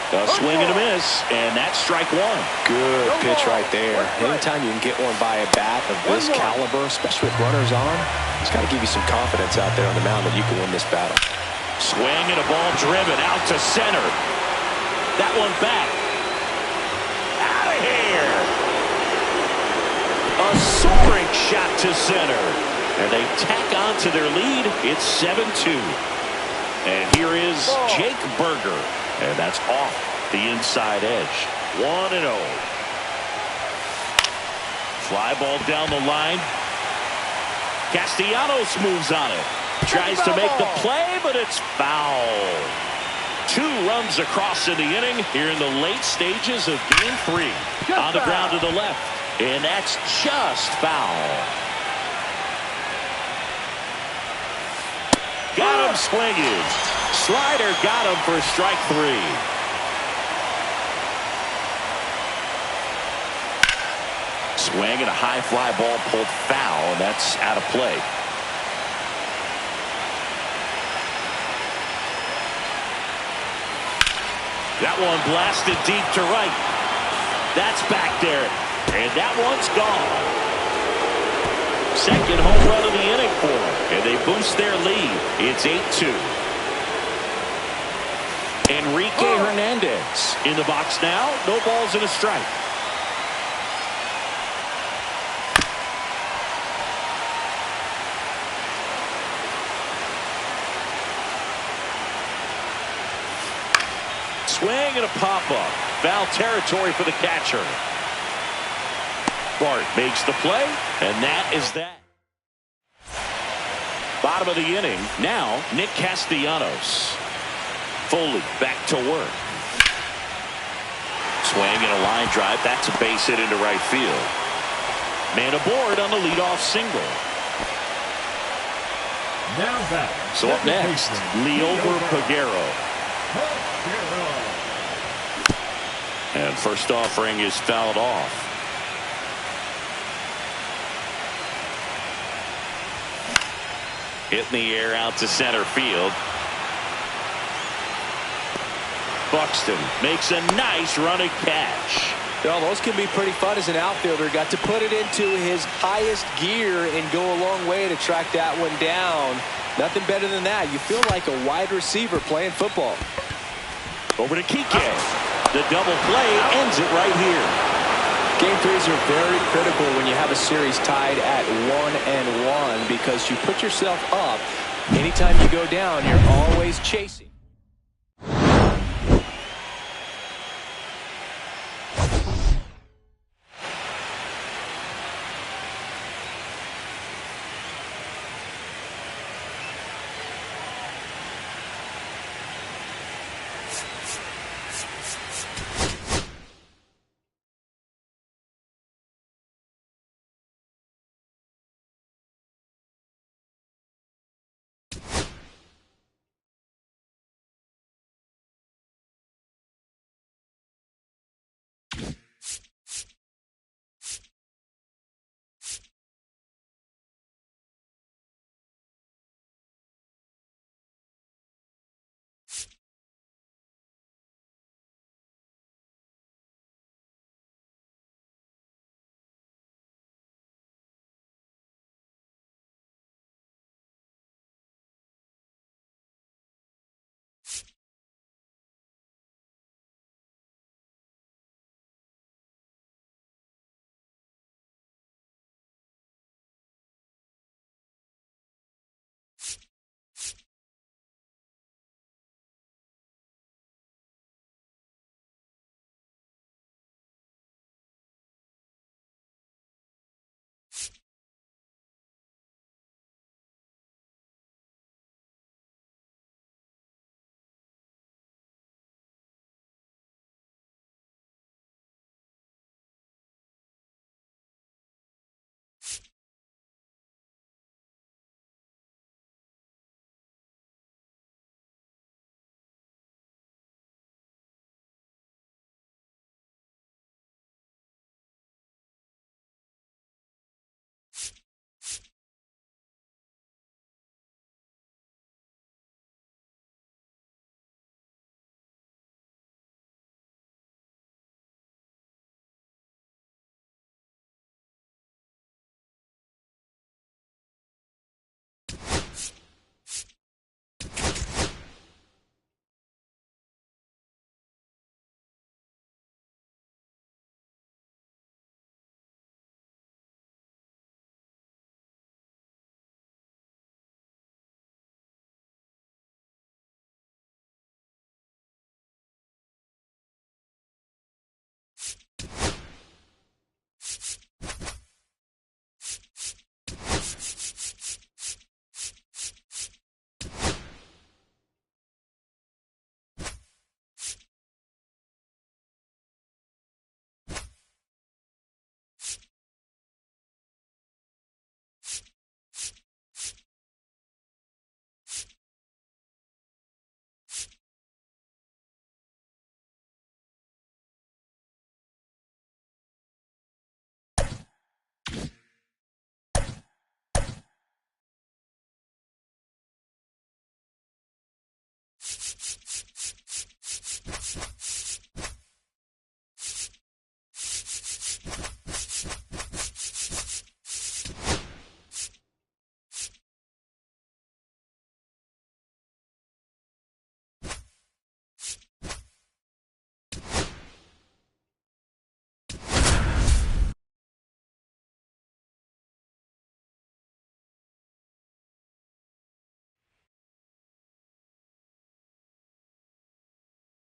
A swing and a miss, and that's strike one. Good pitch right there. Anytime you can get one by a bat of this caliber, especially with runners on, it's got to give you some confidence out there on the mound that you can win this battle. Swing and a ball driven out to center. That one back. Out of here. A soaring shot to center. And they tack on to their lead. It's 7-2. And here is Jake Berger. And that's off the inside edge. 1-0. Fly ball down the line. Castellanos moves on it. Tries to make the play, but it's foul. 2 runs across in the inning here in the late stages of Game 3. On the ground to the left. And that's just foul. Got him swinging. Slider got him for strike 3. Swing and a high fly ball pulled foul, and that's out of play. That one blasted deep to right. That's back there, and that one's gone. Second home run of the inning for them, and they boost their lead. It's 8-2. Enrique Hernandez in the box now. No balls and a strike. Swing and a pop-up. Foul territory for the catcher. Bart makes the play, and that is that. Bottom of the inning. Now, Nick Castellanos. Foley back to work. Swing and a line drive. That's a base hit into right field. Man aboard on the leadoff single. Now back. So up next, Liover Peguero. And first offering is fouled off. Hit in the air out to center field. Buxton makes a nice running catch. Well, those can be pretty fun as an outfielder. Got to put it into his highest gear and go a long way to track that one down. Nothing better than that. You feel like a wide receiver playing football. Over to Kike. The double play ends it right here. Game 3s are very critical when you have a series tied at 1-1 because you put yourself up. Anytime you go down, you're always chasing.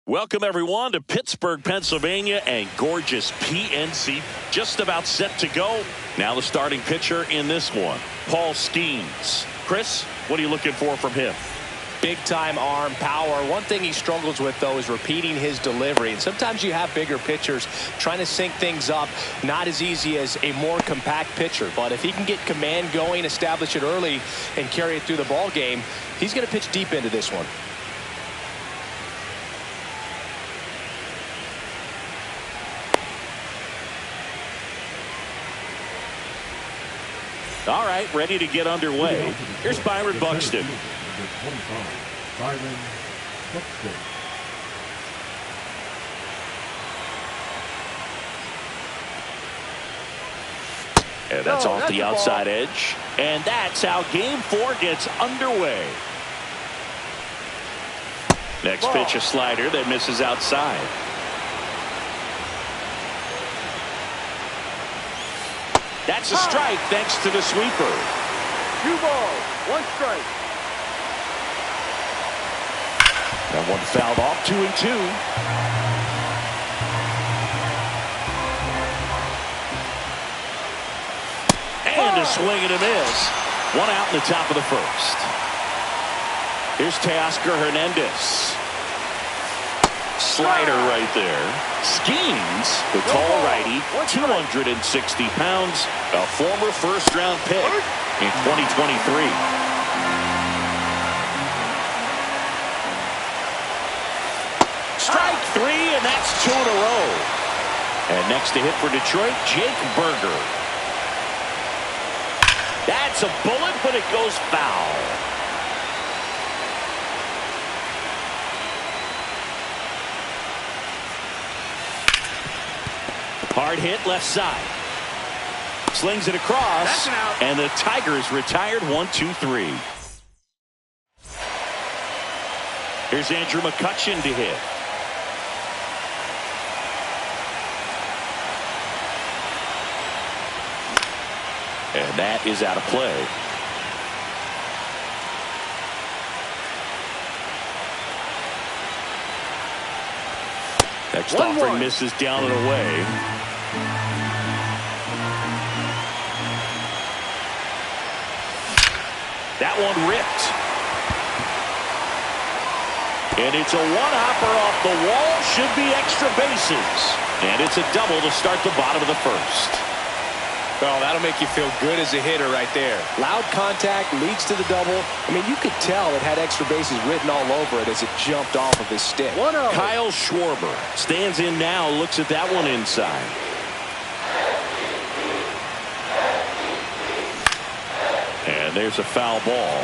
Welcome, everyone, to Pittsburgh, Pennsylvania, and gorgeous PNC. Just about set to go. Now the starting pitcher in this one, Paul Skeens. Chris, what are you looking for from him? Big-time arm power. One thing he struggles with, though, is repeating his delivery. And sometimes you have bigger pitchers trying to sync things up. Not as easy as a more compact pitcher. But if he can get command going, establish it early, and carry it through the ball game, he's going to pitch deep into this one. All right, ready to get underway. Here's Byron Buxton. And that's off the outside edge. And that's how Game 4 gets underway. Next pitch, a slider that misses outside. That's a strike thanks to the sweeper. 2 balls, 1 strike. That one fouled off, 2-2. And a swing and a miss. 1 out in the top of the first. Here's Teoscar Hernandez. Slider right there. Skeens, the tall righty, 260 pounds, a former first-round pick in 2023. Strike 3, and that's 2 in a row. And next to hit for Detroit, Jake Berger. That's a bullet, but it goes foul. Hard hit left side. Slings it across. And the Tigers retired 1-2-3. Here's Andrew McCutchen to hit. And that is out of play. Next offering misses down and away. That one ripped. And it's a one-hopper off the wall. Should be extra bases. And it's a double to start the bottom of the first. Well, that'll make you feel good as a hitter right there. Loud contact leads to the double. I mean, you could tell it had extra bases written all over it as it jumped off of his stick. Kyle Schwarber stands in now, looks at that one inside. And there's a foul ball.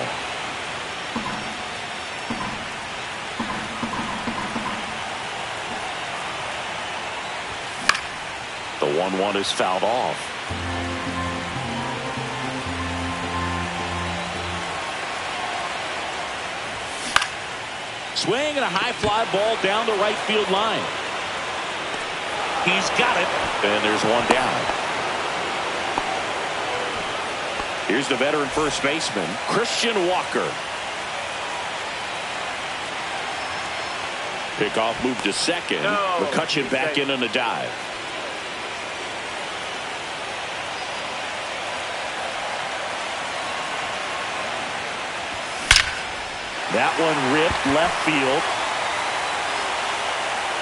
The 1-1 is fouled off. Swing and a high fly ball down the right field line. He's got it. And there's one down. Here's the veteran first baseman, Christian Walker. Pickoff move to second. McCutchen back in on the dive. That one ripped left field.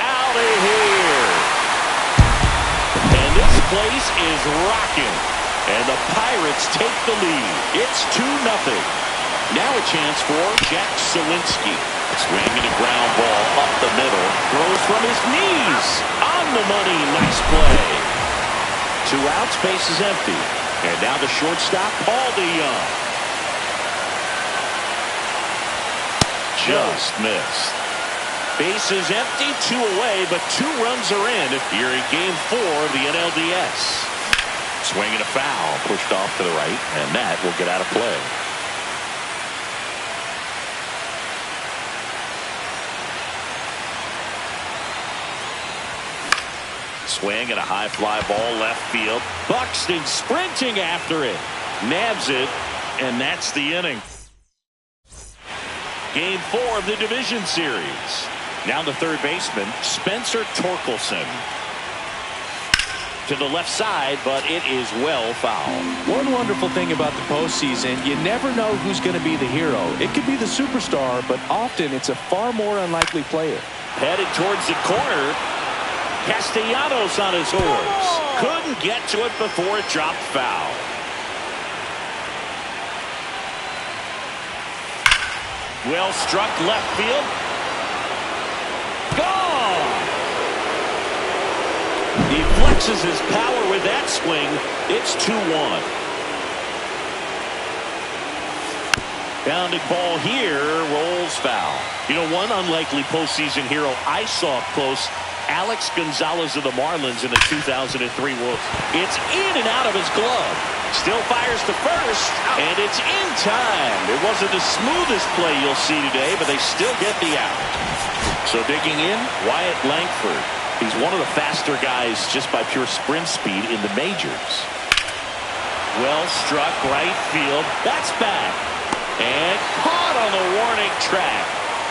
Out of here. And this place is rocking. And the Pirates take the lead. It's 2-0. Now a chance for Jack Sawinski. Swinging a ground ball up the middle. Throws from his knees. On the money. Nice play. 2 outs. Base is empty. And now the shortstop, Paul DeYoung. Just missed. Base is empty, 2 away, but 2 runs are in here in Game 4 of the NLDS. Swinging a foul, pushed off to the right, and that will get out of play. Swing and a high fly ball left field. Buxton sprinting after it. Nabs it, and that's the inning. Game 4 of the division series. Now the third baseman, Spencer Torkelson. To the left side, but it is well fouled. One wonderful thing about the postseason, you never know who's going to be the hero. It could be the superstar, but often it's a far more unlikely player. Headed towards the corner. Castellanos on his horse. Couldn't get to it before it dropped foul. Well struck left field. Gone! He flexes his power with that swing. It's 2-1. Bounding ball here, rolls foul. You know, one unlikely postseason hero I saw up close, Alex Gonzalez of the Marlins in the 2003 World. It's in and out of his glove. Still fires to first, and it's in time. It wasn't the smoothest play you'll see today, but they still get the out. So digging in, Wyatt Langford. He's one of the faster guys just by pure sprint speed in the majors. Well struck right field. That's back. And caught on the warning track.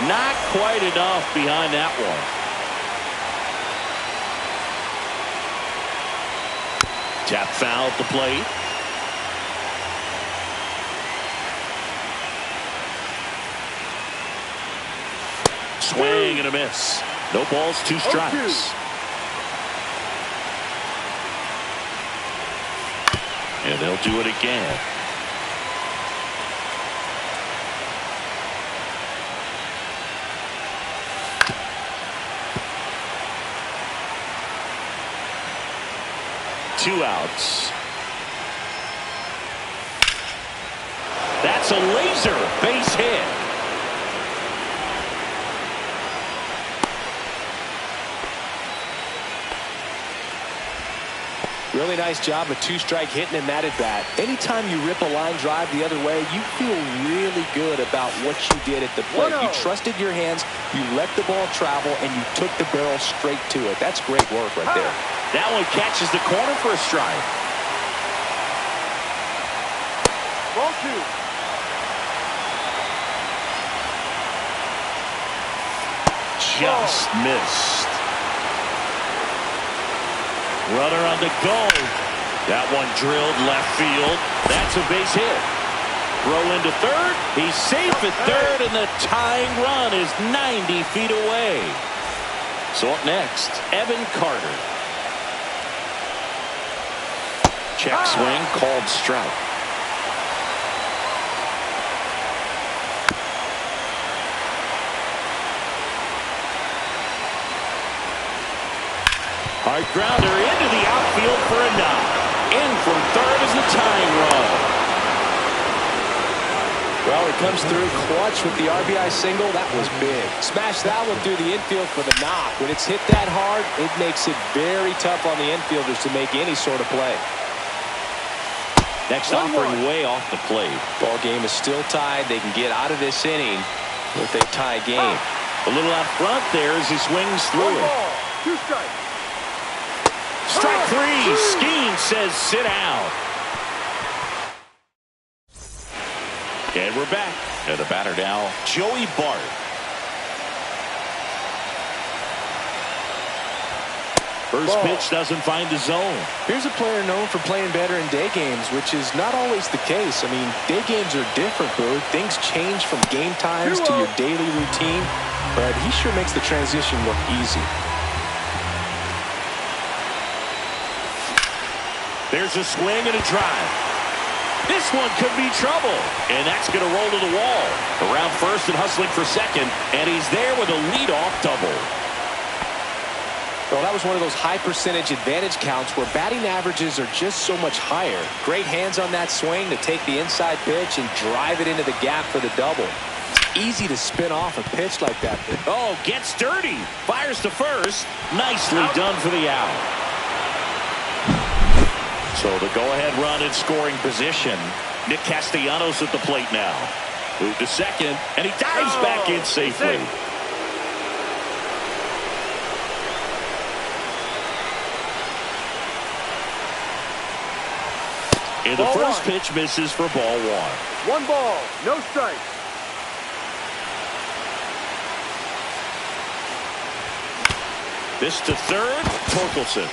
Not quite enough behind that one. Tap foul at the plate. Swing and a miss. No balls, 2 strikes. And they'll do it again. Two outs. That's a laser base hit. Really nice job of 2-strike hitting him that at bat. Anytime you rip a line drive the other way, you feel really good about what you did at the plate. You trusted your hands, you let the ball travel, and you took the barrel straight to it. That's great work right there. That one catches the corner for a strike. Ball 2. Just missed. Runner on the go. That one drilled left field. That's a base hit. Throw into third. He's safe at third, and the tying run is 90 feet away. So up next, Evan Carter. Check swing, called strike. Hard grounder into the outfield for a knock. In from third is the tying run. Well, he comes through clutch with the RBI single. That was big. Smash that one through the infield for the knock. When it's hit that hard, it makes it very tough on the infielders to make any sort of play. Next offering way off the plate. Ball game is still tied. They can get out of this inning with a tie game. A little out front there as he swings through it. 2 strikes. Strike 3. Skeen says sit down. And we're back. And the batter now, Joey Bart. First pitch doesn't find the zone. Here's a player known for playing better in day games, which is not always the case. I mean, day games are different, Boo. Things change from game times to your daily routine, but he sure makes the transition look easy. There's a swing and a drive. This one could be trouble, and that's going to roll to the wall. Around first and hustling for second, and he's there with a leadoff double. Well, that was one of those high percentage advantage counts where batting averages are just so much higher. Great hands on that swing to take the inside pitch and drive it into the gap for the double. Easy to spin off a pitch like that. Oh, gets dirty. Fires to first. Nicely done for the out. So the go-ahead run in scoring position. Nick Castellanos at the plate now. Move to second, and he dives back in safely. And the first pitch misses for ball 1. 1 ball, no strikes. This to third. Torkelson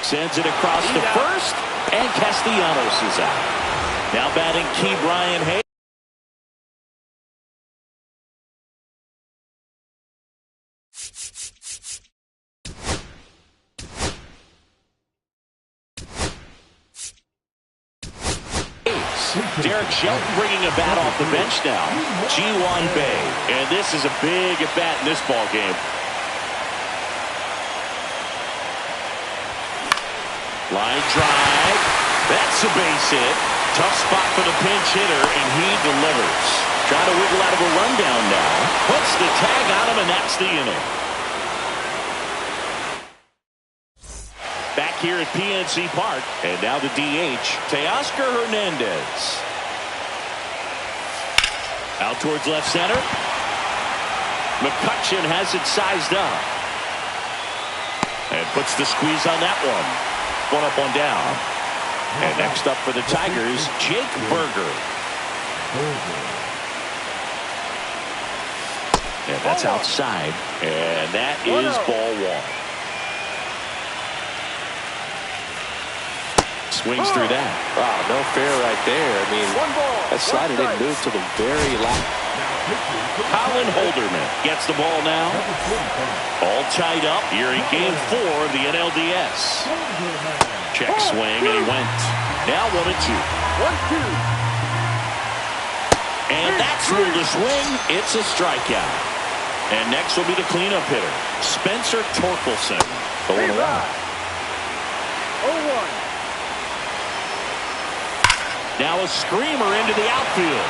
sends it across to first, and Castellanos is out. Now batting Key Brian Hayes. Derek Shelton bringing a bat off the bench now. G1 Bay. And this is a big at bat in this ball game. Line drive. That's a base hit. Tough spot for the pinch hitter, and he delivers. Trying to wiggle out of a rundown now. Puts the tag on him, and that's the inning. Back here at PNC Park, and now the DH, Teoscar Hernandez. Out towards left center. McCutchen has it sized up. And puts the squeeze on that one. One up, one down. And next up for the Tigers, Jake Berger. And that's outside. And that is ball one. Swings through that. Wow, no fair right there. I mean, that slider didn't move to the very last. Colin Holderman gets the ball now. All tied up here in game 4 of the NLDS. Check swing, and he went. Now 1-2. 1-2. And that's ruled a swing. It's a strikeout. And next will be the cleanup hitter, Spencer Torkelson. Going around. 0-1. Now a screamer into the outfield.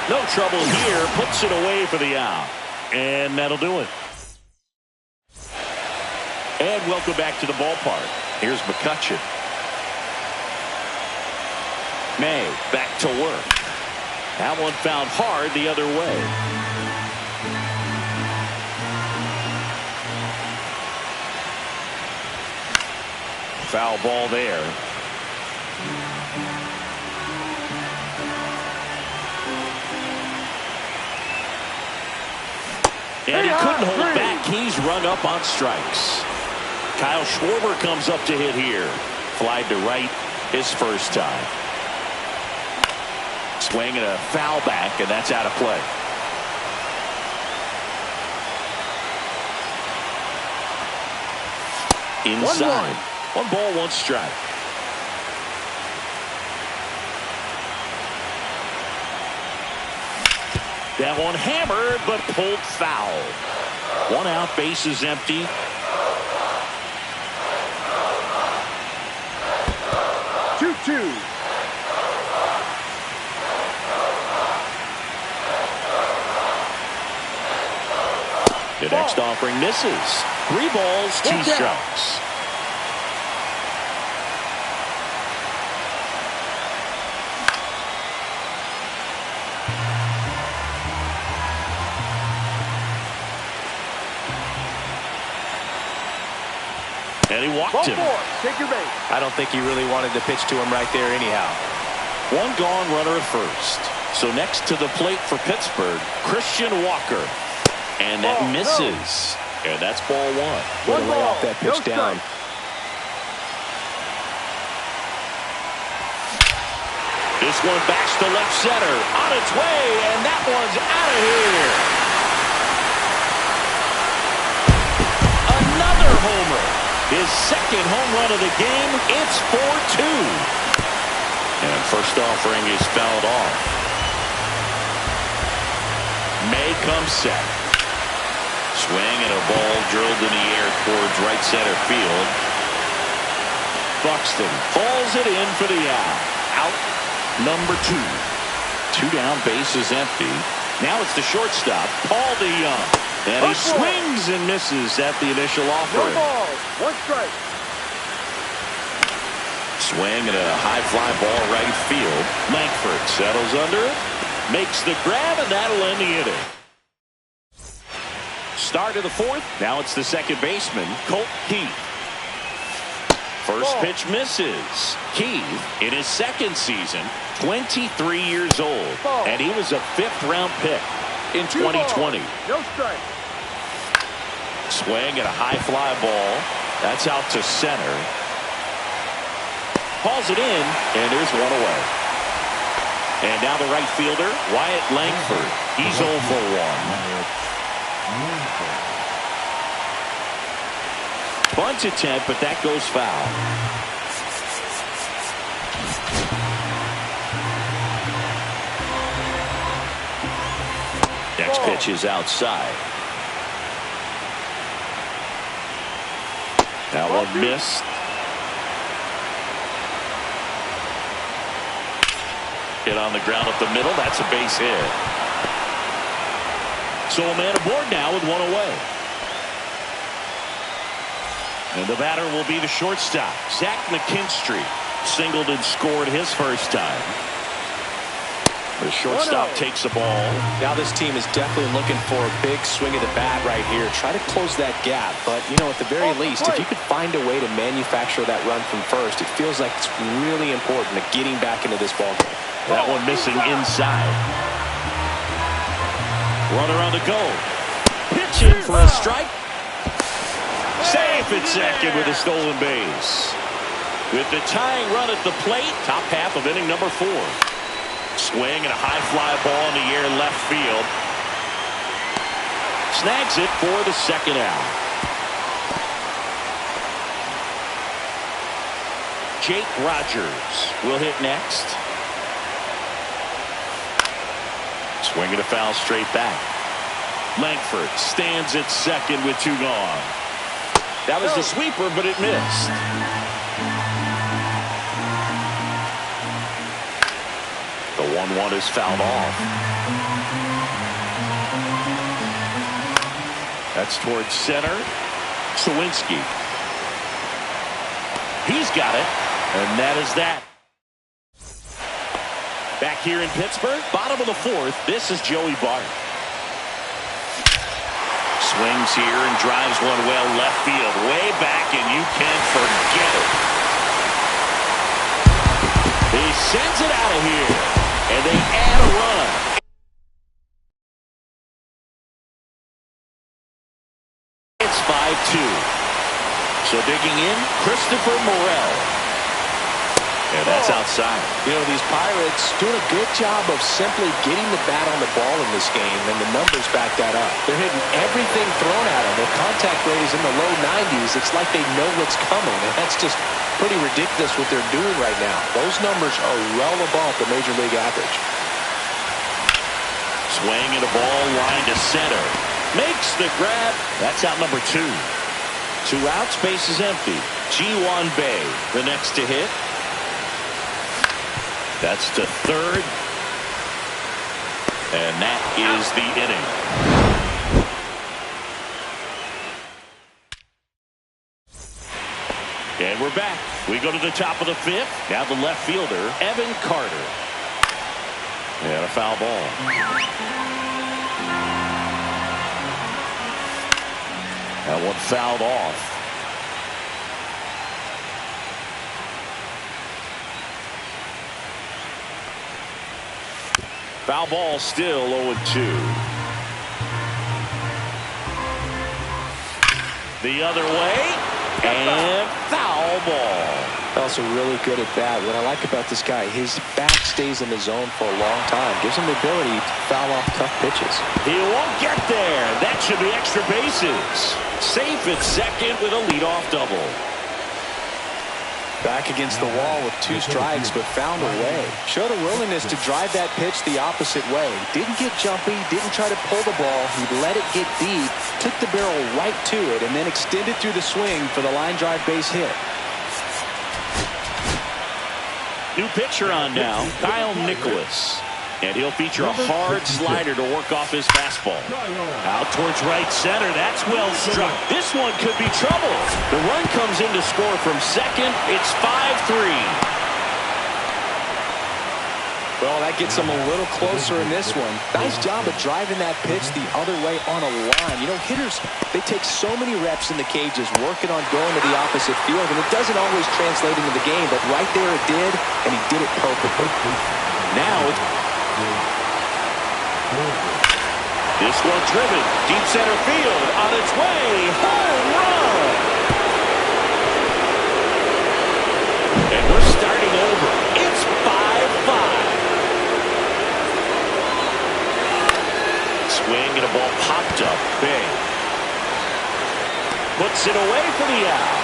No trouble here. Puts it away for the out. And that'll do it. And welcome back to the ballpark. Here's McCutchen. May back to work. That one found hard the other way. Foul ball there. And he couldn't hold back. He's run up on strikes. Kyle Schwarber comes up to hit here. Fly to right his first time. Swing and a foul back, and that's out of play. Inside. 1 ball, 1 strike. That one hammered, but pulled foul. 1 out, bases empty. Two. The next offering misses. 3 balls, 2 strikes. And he walked him. Take your base. I don't think he really wanted to pitch to him right there anyhow. 1 gone, runner at first. So next to the plate for Pittsburgh, Christian Walker. And that misses. And that's ball 1. Way to lay off that pitch down. This one backs to left center. On its way, and that one's out of here. Another homer. His second home run of the game. It's 4-2. And first offering is fouled off. May comes set. Swing and a ball drilled in the air towards right center field. Buxton hauls it in for the out. Out number 2. 2 down, bases empty. Now it's the shortstop, Paul DeYoung. And he swings and misses at the initial offering. 1 ball, 1 strike. Swing and a high fly ball right field. Langford settles under it, makes the grab, and that'll end the inning. Start of the 4th. Now it's the second baseman, Colt Keith. First pitch misses. Keith, in his second season, 23 years old. And he was a 5th round pick in 2020. No strike. Swing and a high fly ball. That's out to center. Hauls it in, and there's one away. And now the right fielder, Wyatt Langford. He's 0 for 1. Bunt attempt, but that goes foul. Next pitch is outside. That one missed. Hit on the ground up the middle. That's a base hit. So a man aboard now with one away. And the batter will be the shortstop, Zach McKinstry. Singled and scored his first time. The shortstop takes the ball. Now this team is definitely looking for a big swing of the bat right here. Try to close that gap. But, you know, at the very least, if you could find a way to manufacture that run from first, it feels like it's really important to getting back into this ball game. That one missing inside. Runner on the go. Pitch in for a strike. Safe at second with a stolen base. With the tying run at the plate, top half of inning number 4. Swing and a high fly ball in the air left field. Snags it for the second out. Jake Rogers will hit next. Swing and a foul straight back. Langford stands at second with 2 gone. That was the sweeper, but it missed. The 1-1 is fouled off. That's towards center. Sawinski. He's got it, and that is that. Back here in Pittsburgh, bottom of the 4th, this is Joey Bart. Swings here and drives one well left field, way back, and you can forget it. He sends it out of here, and they add a run. It's 5-2. So digging in, Christopher Morel. And that's outside. You know, these Pirates doing a good job of simply getting the bat on the ball in this game, and the numbers back that up. They're hitting everything thrown at them. Their contact rate is in the low 90s. It's like they know what's coming, and that's just pretty ridiculous what they're doing right now. Those numbers are well above the Major League average. Swing and a ball line to center. Makes the grab. That's out number 2. 2 outs, base is empty. Ji-Hwan Bae, the next to hit. That's to third. And that is the inning. And we're back. We go to the top of the 5th. Now the left fielder, Evan Carter. And a foul ball. That one fouled off. Foul ball, still 0-2. The other way, and foul ball. Also really good at bat. What I like about this guy, his bat stays in the zone for a long time. Gives him the ability to foul off tough pitches. He won't get there. That should be extra bases. Safe at second with a leadoff double. Back against the wall with 2 strikes, but found a way. Showed a willingness to drive that pitch the opposite way. Didn't get jumpy, didn't try to pull the ball. He let it get deep, took the barrel right to it, and then extended through the swing for the line drive base hit. New pitcher on now, Kyle Nicholas. And he'll feature a hard slider to work off his fastball. Out towards right center. That's well struck. This one could be trouble. The run comes in to score from second. It's 5-3. Well, that gets him a little closer in this one. Nice job of driving that pitch the other way on a line. You know, hitters, they take so many reps in the cages working on going to the opposite field, and it doesn't always translate into the game, but right there it did, and he did it perfectly. Now it's this one driven deep center field on its way. puts it away for the out.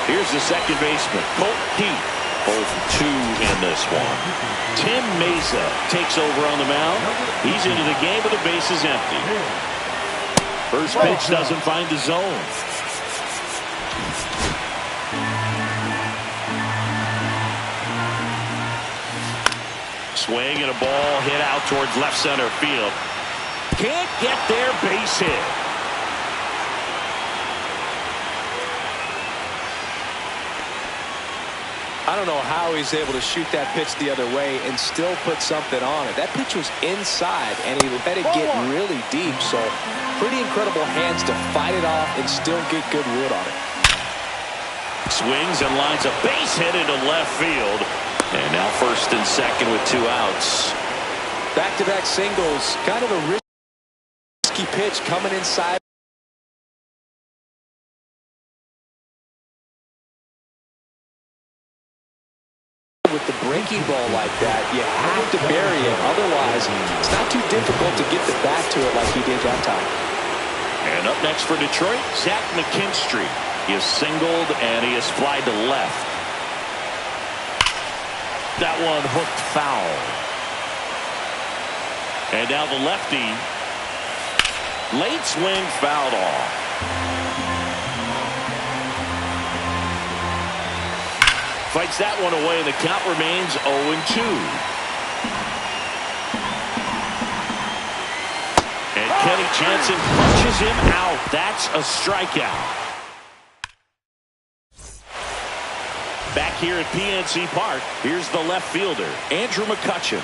Here's the second baseman, Colt Pete. 0 for 2 in this one. Tim Mesa takes over on the mound. He's into the game with the bases empty. First pitch doesn't find the zone. Swing and a ball hit out towards left center field. Can't get there, base hit. I don't know how he's able to shoot that pitch the other way and still put something on it. That pitch was inside, and he let it get really deep. So pretty incredible hands to fight it off and still get good wood on it. Swings and lines a base hit into left field. And now first and second with 2 outs. Back-to-back singles. Kind of a risky pitch coming inside. With the breaking ball like that, you have to bury it. Otherwise, it's not too difficult to get the bat to it like he did that time. And up next for Detroit, Zach McKinstry. He is singled and he is flied to left. That one hooked foul. And now the lefty. Late swing fouled off. Fights that one away, and the count remains 0-2. And Kenny Jansen punches him out. That's a strikeout. Back here at PNC Park, here's the left fielder, Andrew McCutchen.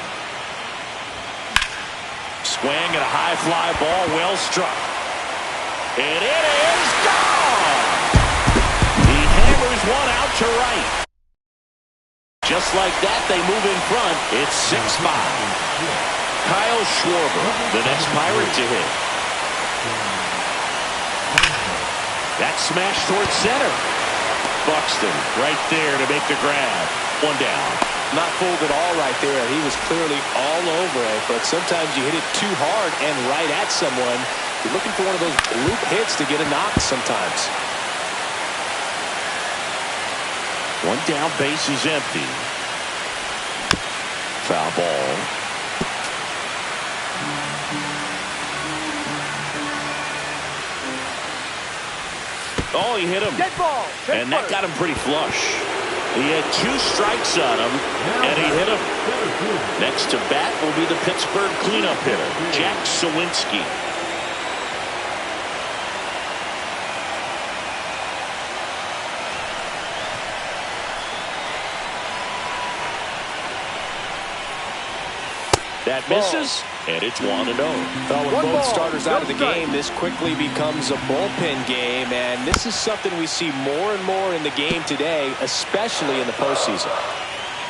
Swing and a high fly ball, well struck. And it is gone! He hammers one out to right. Just like that, they move in front. It's 6-5. Kyle Schwarber, the next Pirate to hit. That smash towards center. Buxton right there to make the grab. One down. Not fooled at all right there. He was clearly all over it, but sometimes you hit it too hard and right at someone. You're looking for one of those loop hits to get a knock sometimes. One down, base is empty. Foul ball. Oh, he hit him. Dead ball. And that got him pretty flush. He had 2 strikes on him, and he hit him. Next to bat will be the Pittsburgh cleanup hitter, Jack Sawinski. That misses, and it's 1-0. Well, with both starters out of the game, this quickly becomes a bullpen game, and this is something we see more and more in the game today, especially in the postseason.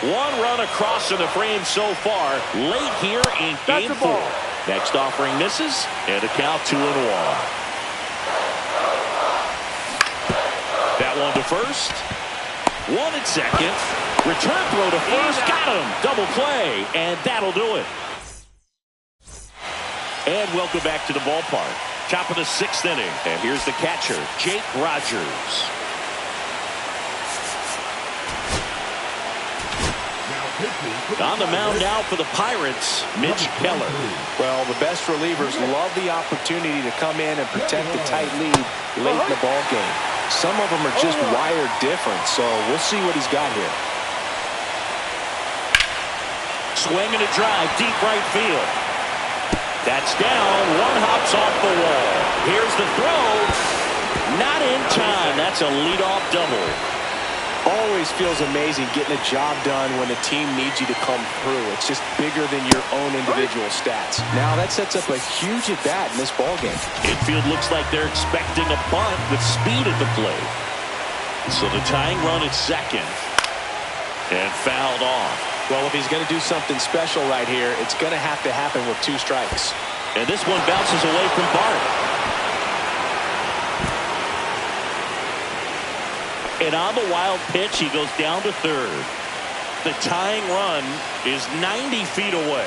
1 run across in the frame so far, late here in Game 4. Next offering misses, and a count 2-1. That one to first. 1 at second. Return throw to first. Got him. Double play, and that'll do it. And welcome back to the ballpark. Top of the 6th inning. And here's the catcher, Jake Rogers. On the mound now for the Pirates, Mitch Keller. Well, the best relievers love the opportunity to come in and protect the tight lead late in the ball game. Some of them are just wired different, so we'll see what he's got here. Swing and a drive, deep right field. That's down. 1 hops off the wall. Here's the throw. Not in time. That's a leadoff double. Always feels amazing getting a job done when the team needs you to come through. It's just bigger than your own individual stats. Now that sets up a huge at-bat in this ballgame. Infield looks like they're expecting a bunt with speed at the plate. So the tying run at second. And fouled off. Well, if he's going to do something special right here, it's going to have to happen with 2 strikes. And this one bounces away from Bart. And on the wild pitch, he goes down to third. The tying run is 90 feet away.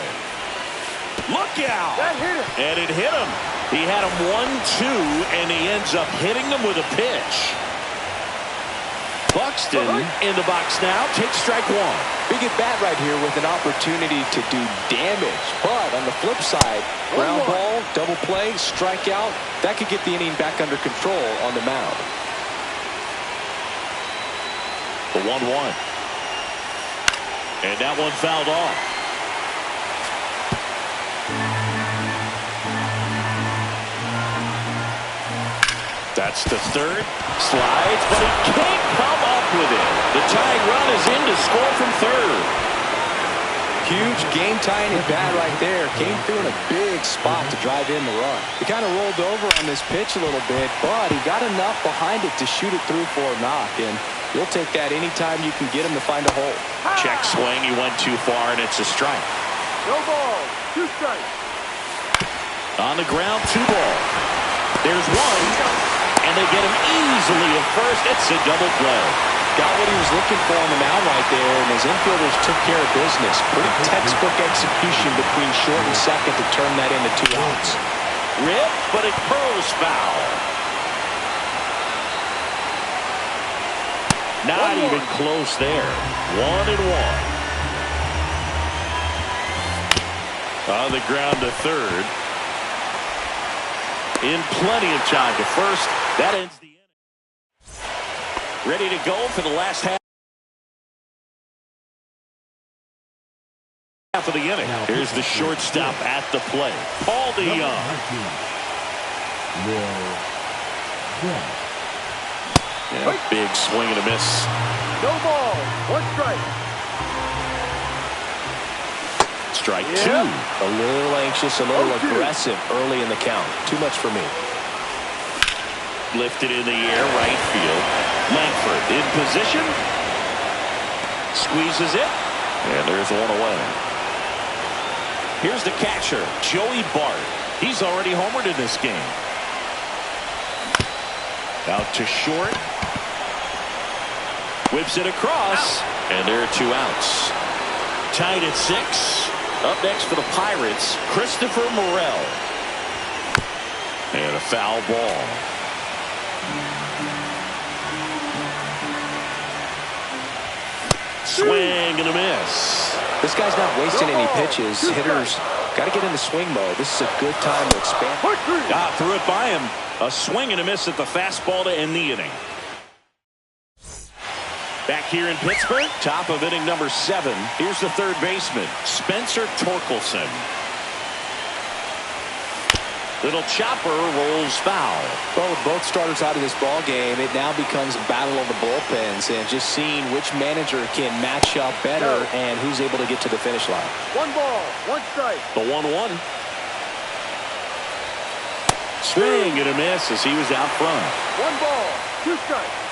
Look out! That hit him. And it hit him. He had him 1-2, and he ends up hitting them with a pitch. Buxton in the box now. Takes strike one. Big at bat right here with an opportunity to do damage. But on the flip side, ground ball, double play, strikeout, that could get the inning back under control on the mound. The 1-1. And that one fouled off. That's the third. Slides, but he can't come up with it. The tying run is in to score from third. Huge game-tying at bat right there. Came through in a big spot to drive in the run. He kind of rolled over on this pitch a little bit, but he got enough behind it to shoot it through for a knock. And you'll take that anytime you can get him to find a hole. Check swing. He went too far, and it's a strike. No ball. 2 strikes. On the ground, 2 ball. There's one, and they get him easily at first. It's a double play. Got what he was looking for on the mound right there, and his infielders took care of business. Pretty textbook execution between short and second to turn that into 2 outs. Rip, but it curls foul. Not even close there. 1-1. On the ground to third. In plenty of time to first. That ends the inning. Ready to go for the last half of the inning. Here's the shortstop at the plate, Paul DeYoung. Yeah, big swing and a miss. No ball. 1 strike. Strike 2. A little anxious, a little aggressive early in the count. Too much for me. Lifted in the air, right field. Langford in position. Squeezes it. And there's one away. Here's the catcher, Joey Bart. He's already homered in this game. Out to short. Whips it across. And there are 2 outs. Tied at 6. Up next for the Pirates, Christopher Morel. And a foul ball. Swing and a miss. This guy's not wasting any pitches. Hitters got to get into swing mode. This is a good time to expand. Threw it by him. A swing and a miss at the fastball to end the inning. Back here in Pittsburgh, top of inning number 7. Here's the third baseman, Spencer Torkelson. Little chopper rolls foul. Well, with both starters out of this ball game, it now becomes a battle of the bullpens and just seeing which manager can match up better and who's able to get to the finish line. 1 ball. 1 strike. The 1-1. Swing and a miss as he was out front. 1 ball. 2 strikes.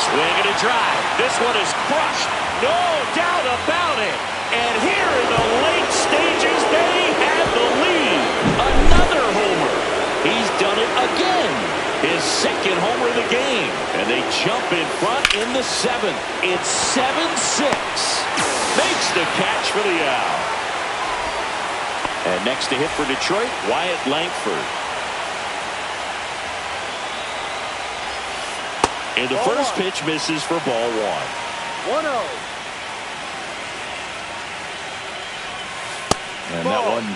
Swing and a drive. This one is crushed. No doubt about it. And here in the late stages, they have the lead. Another homer. He's done it again. His 2nd homer of the game. And they jump in front in the 7th. It's 7-6. Makes the catch for the out. And next to hit for Detroit, Wyatt Langford. And the first pitch misses for ball 1. 1-0. And that one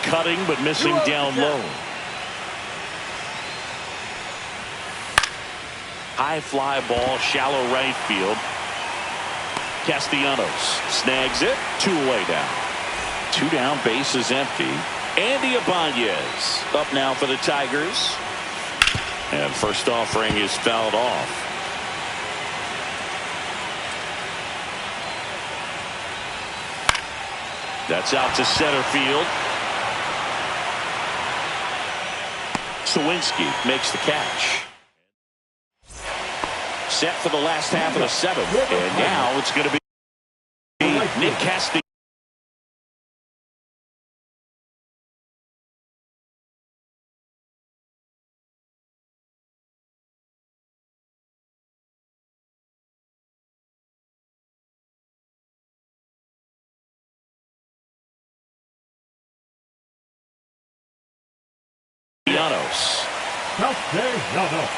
cutting but missing down low. High fly ball, shallow right field. Castellanos snags it. 2 away down. 2 down, base is empty. Andy Ibanez up now for the Tigers. And first offering is fouled off. That's out to center field. Sawinski makes the catch. Set for the last half of the 7th. And now it's going to be Nick Castellanos. Castellanos.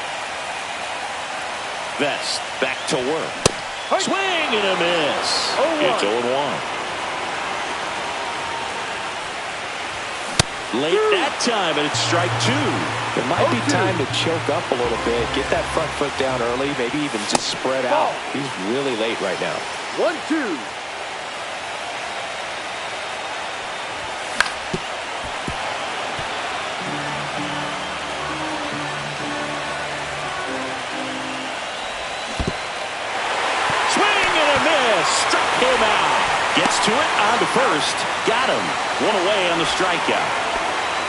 Vest back to work. Swing and a miss. 0-1. It's 0-1. Late that time, and it's strike two. It might be 0-2. time to choke up a little bit, get that front foot down early, maybe even just spread out. Ball. He's really late right now. 1-2. Swing and a miss. Struck him out. Gets to it on to first. Got him. One away on the strikeout.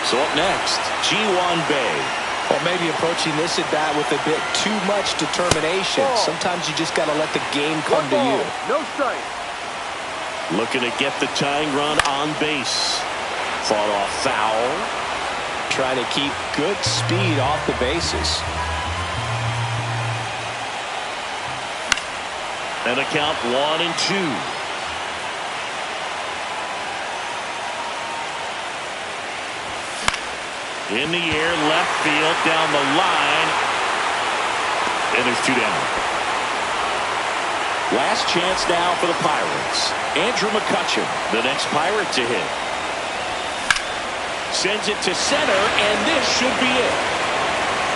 So up next, Ji-Hwan Bae. Well, maybe approaching this at bat with a bit too much determination. Ball. Sometimes you just got to let the game come One to ball. you. No strike. Looking to get the tying run on base. Fought off foul. Trying to keep good speed off the bases. And a count 1-2. In the air, left field, down the line. And there's two down. Last chance now for the Pirates. Andrew McCutchen, the next Pirate to hit. Sends it to center, and this should be it.